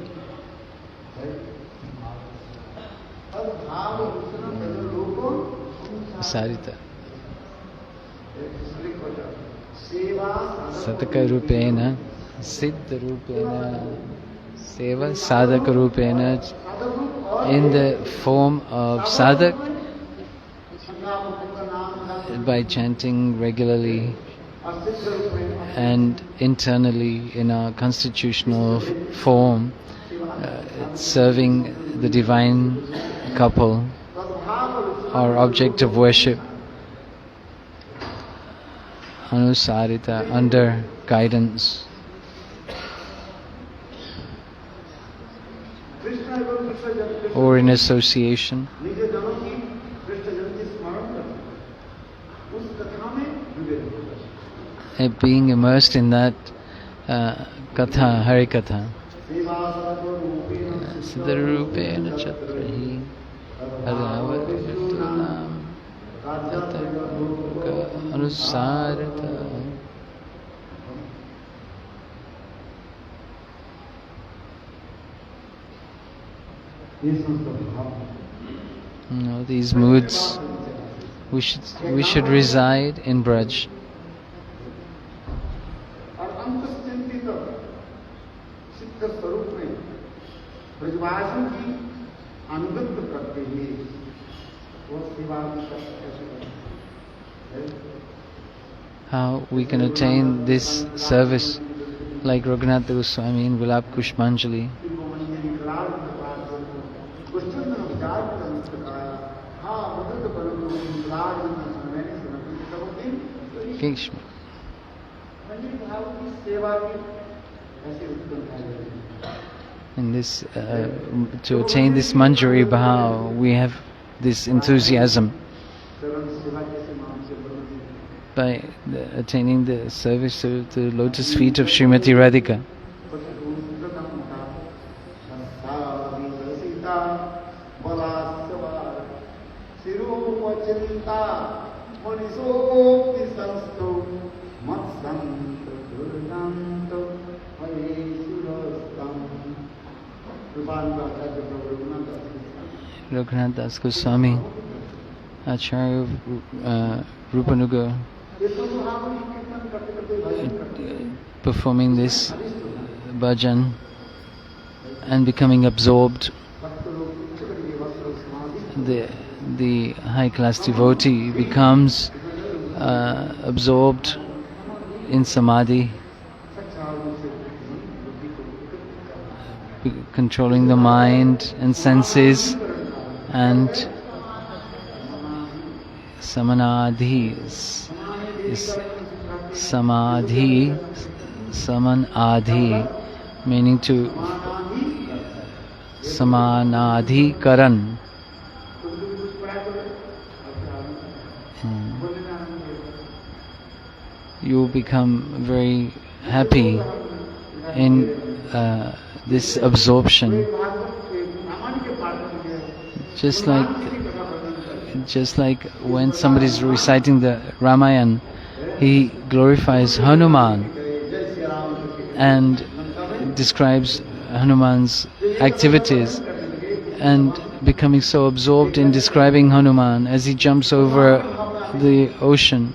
Sarita. Sataka Rupena, Siddha Rupena, Seva Sadhaka Rupena, in the form of sadhak, by chanting regularly, and internally in our constitutional form, serving the divine couple, our object of worship, Anusarita, under guidance. Or in association. And being immersed in that katha, Hari Katha. Siddharupena Chatrahi Adavatam Anusarita. No, these moods, we should reside in Braj. How we can attain this service like Raghunatha Goswami in Vilap Kushmanjali. Kishma. In this, to attain this Manjari Bhav, we have this enthusiasm. By attaining the service to the lotus feet of Srimati Radhika. Raghunath Das Goswami, Acharya Rupanuga, performing this bhajan and becoming absorbed. The high-class devotee becomes absorbed in samadhi, controlling the mind and senses, and samanadhi is samadhi, samanadhi, meaning to samanadhikaran. You become very happy in this absorption, just like when somebody is reciting the Ramayana, he glorifies Hanuman and describes Hanuman's activities, and becoming so absorbed in describing Hanuman as he jumps over the ocean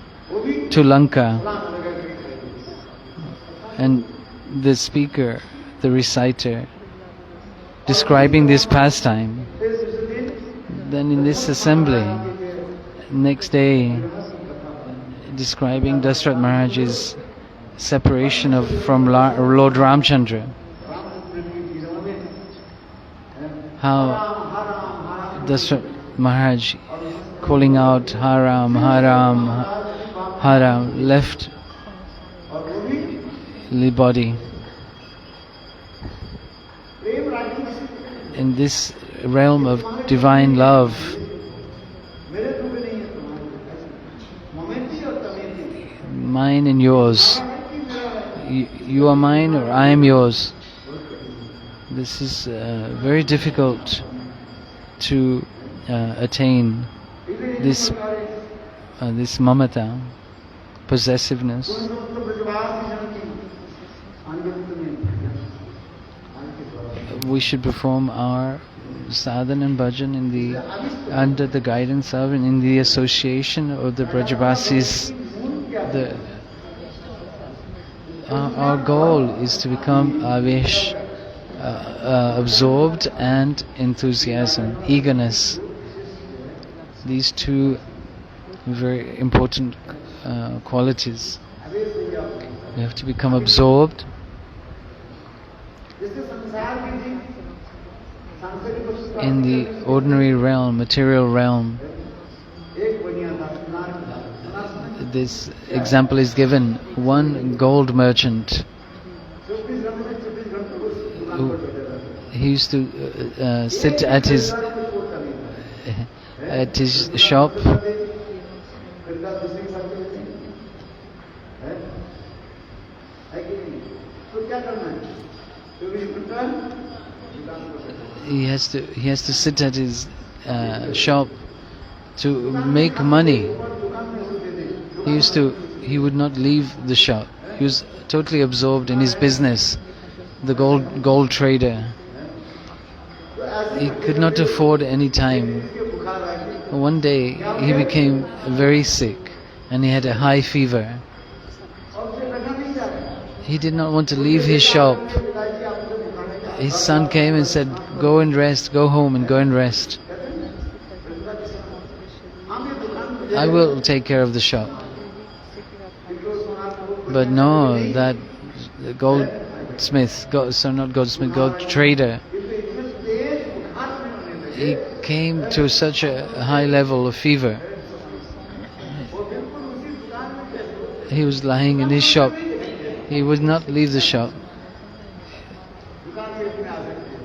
to Lanka, and the speaker, the reciter, describing this pastime. Then in this assembly, next day, describing Dasharatha Maharaj's separation from Lord Ramchandra, how Dasharatha Maharaj calling out Haram, Haram, Haram, left the body. In this realm of divine love, mine and yours, you are mine or I am yours. This is very difficult to attain, this mamata, possessiveness. We should perform our sadhana and bhajan under the guidance of and in the association of the Brajavasis. Our goal is to become avesh, absorbed, and enthusiasm, eagerness. These two very important qualities. We have to become absorbed. In the ordinary realm, material realm, this example is given. One gold merchant, he used to sit at his shop he has to sit at his shop to make money. He would not leave the shop. He was totally absorbed in his business, the gold trader. He could not afford any time. One day he became very sick and he had a high fever. He did not want to leave his shop. His son came and said, "Go and rest, go home and go and rest. I will take care of the shop." But no, that gold trader, he came to such a high level of fever. He was lying in his shop. He would not leave the shop.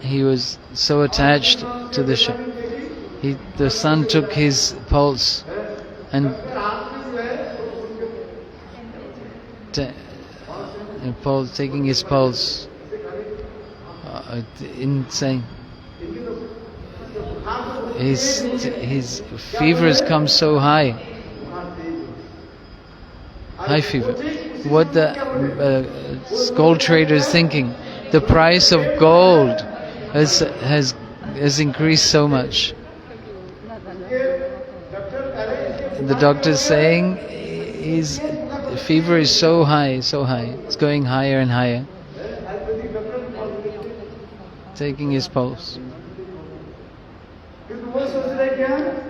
He was so attached to the shop. The son took his pulse and taking his pulse, Insane. His fever has come so high. High fever. What the gold trader is thinking? The price of gold has increased so much. The doctor is saying his fever is so high, so high. It's going higher and higher. Taking his pulse.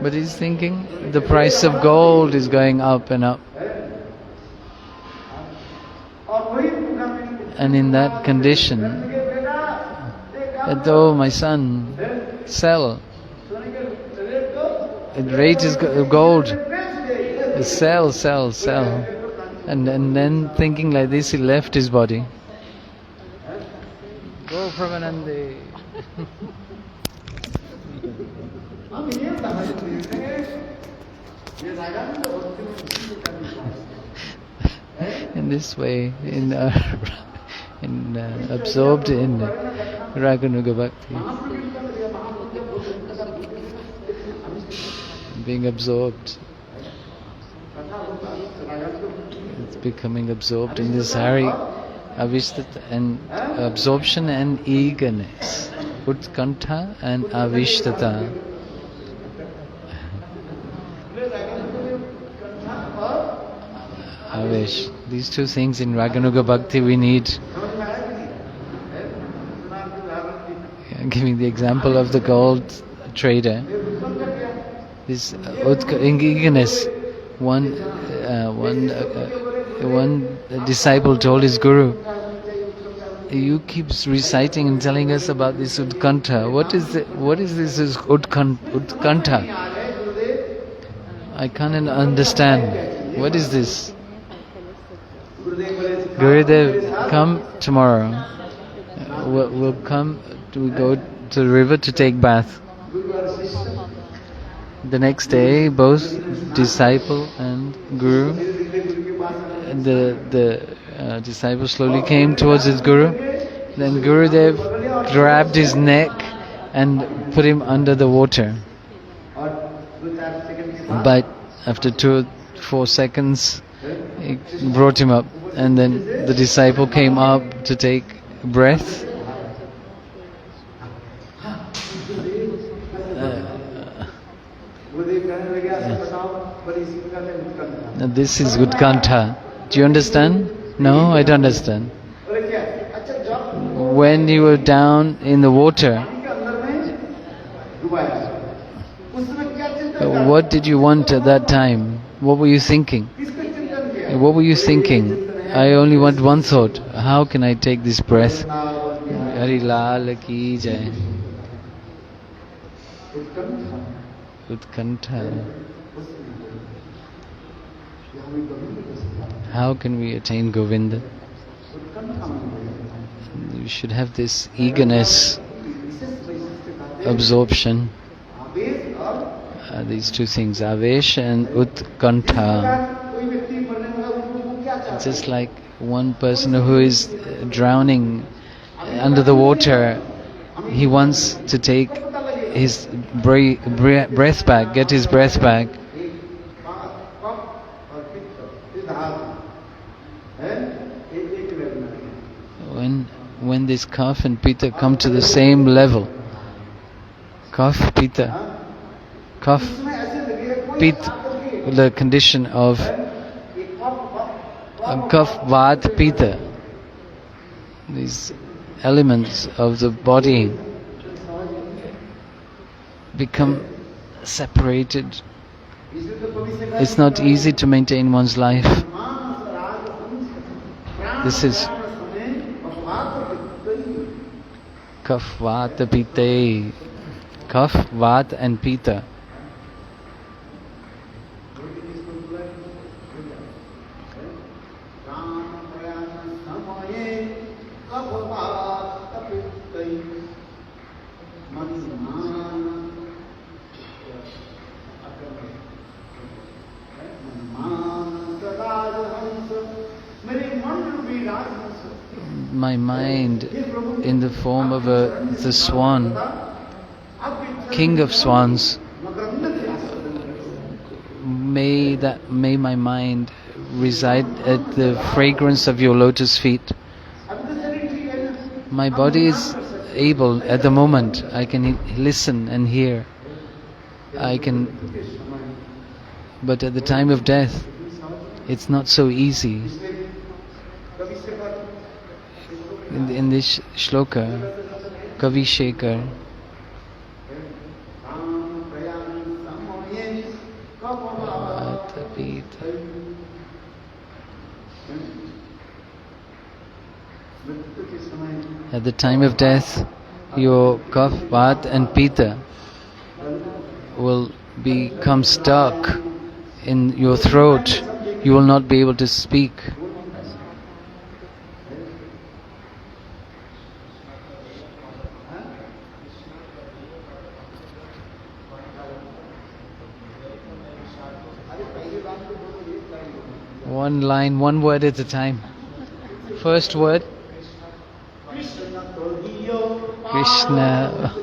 But he's thinking the price of gold is going up and up. And in that condition, that, oh my son, sell. The rate is gold. Sell, sell, sell. And then thinking like this, he left his body. Go Pramanande. In this way, absorbed in Raganuga Bhakti, being absorbed, it's becoming absorbed in this Hari Avishtata, and absorption and eagerness, Utkantha and Avishtata. Avesh. These two things in Raganuga Bhakti we need. Giving the example of the gold trader. This eagerness. One disciple told his guru, "You keep reciting and telling us about this Utkantha. What is this Utkantha? I can't understand. What is this?" Gurudev, come tomorrow. We'll come. We go to the river to take bath. The next day, both disciple and guru, the disciple slowly came towards his guru. Then Gurudev grabbed his neck and put him under the water. But after 2 or 4 seconds, he brought him up, and then the disciple came up to take breath. This is Utkantha. Do you understand? No, I don't understand. When you were down in the water, what did you want at that time? What were you thinking? What were you thinking? I only want one thought. How can I take this breath? Hari Lal ki jai. Utkantha. How can we attain Govinda? We should have this eagerness, absorption. These two things, Avesh and Utkantha. Just like one person who is drowning under the water, he wants to take his breath back, get his breath back. When this kapha and pitta come to the same level, kapha, pitta, the condition of kapha, vata, pitta, these elements of the body become separated. It's not easy to maintain one's life. This is kapha, vata, pitta. Kapha, vata and pitta. My mind in the form of the swan, king of swans. May my mind reside at the fragrance of your lotus feet. My body is able at the moment. I can listen and hear. But at the time of death, it's not so easy. In this shloka, Kavi Shekhar at the time of death, your kapha, vata and pitta will become stuck in your throat. You will not be able to speak. One line, one word at a time. First word, Krishna.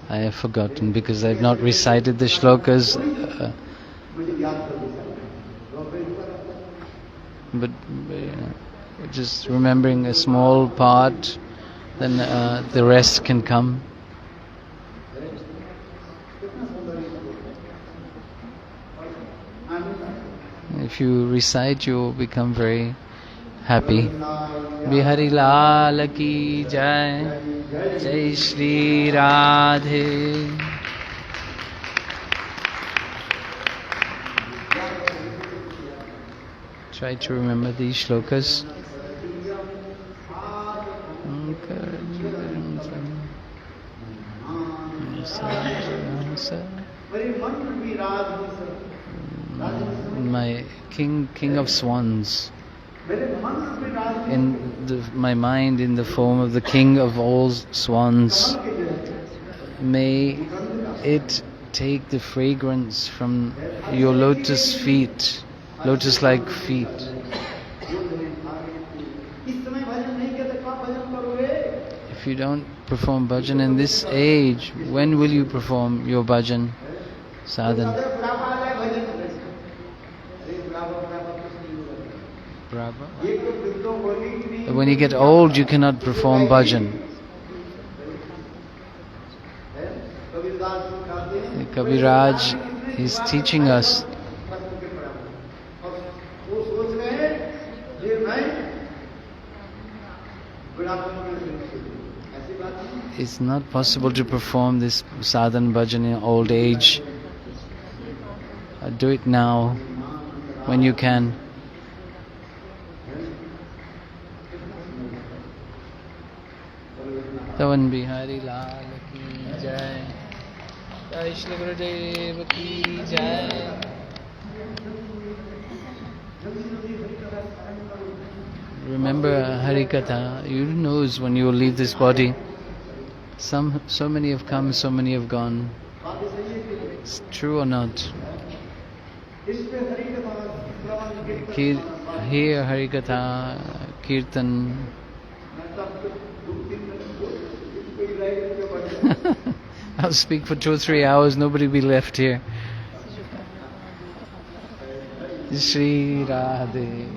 I have forgotten because I have not recited the shlokas. But just remembering a small part, then the rest can come. If you recite, you will become very happy. Bihari Lal ki jai, Jai Shri Radhe. Try to remember these shlokas. My king of swans. In my mind, in the form of the king of all swans. May it take the fragrance from your lotus feet, lotus-like feet. If you don't perform bhajan in this age, when will you perform your bhajan sadhana? When you get old, you cannot perform bhajan. Kaviraj is teaching us it's not possible to perform this sadhana bhajan in old age. Do it now, when you can. Tavan Bihari Lal ki jai, Jai Shri Gurudev ki jai. Remember Harikatha. You knows when you will leave this body. So many have come, so many have gone. It's true or not? Hear Harikatha, Kirtan. I'll speak for 2 or 3 hours, nobody will be left here. Shri Radhe.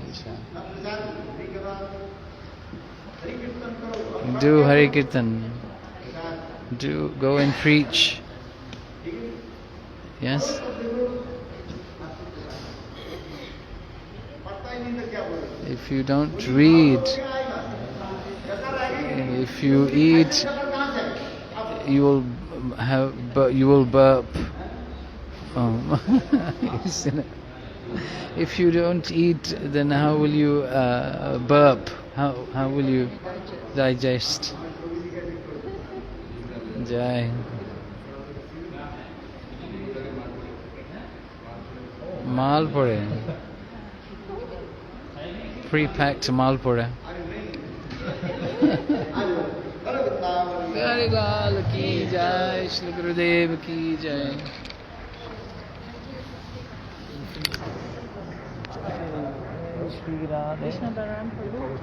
Do Hari Kirtan. Do go and preach. Yes? If you don't read, if you eat, you will burp. Oh. If you don't eat, then how will you burp? How will you digest? Jai. Malpura. Pre-packed Malpura. Hari Lal ki jai, Shri Gurudev ki jai. Shri Radhe. Krishna Balaram Prabhu.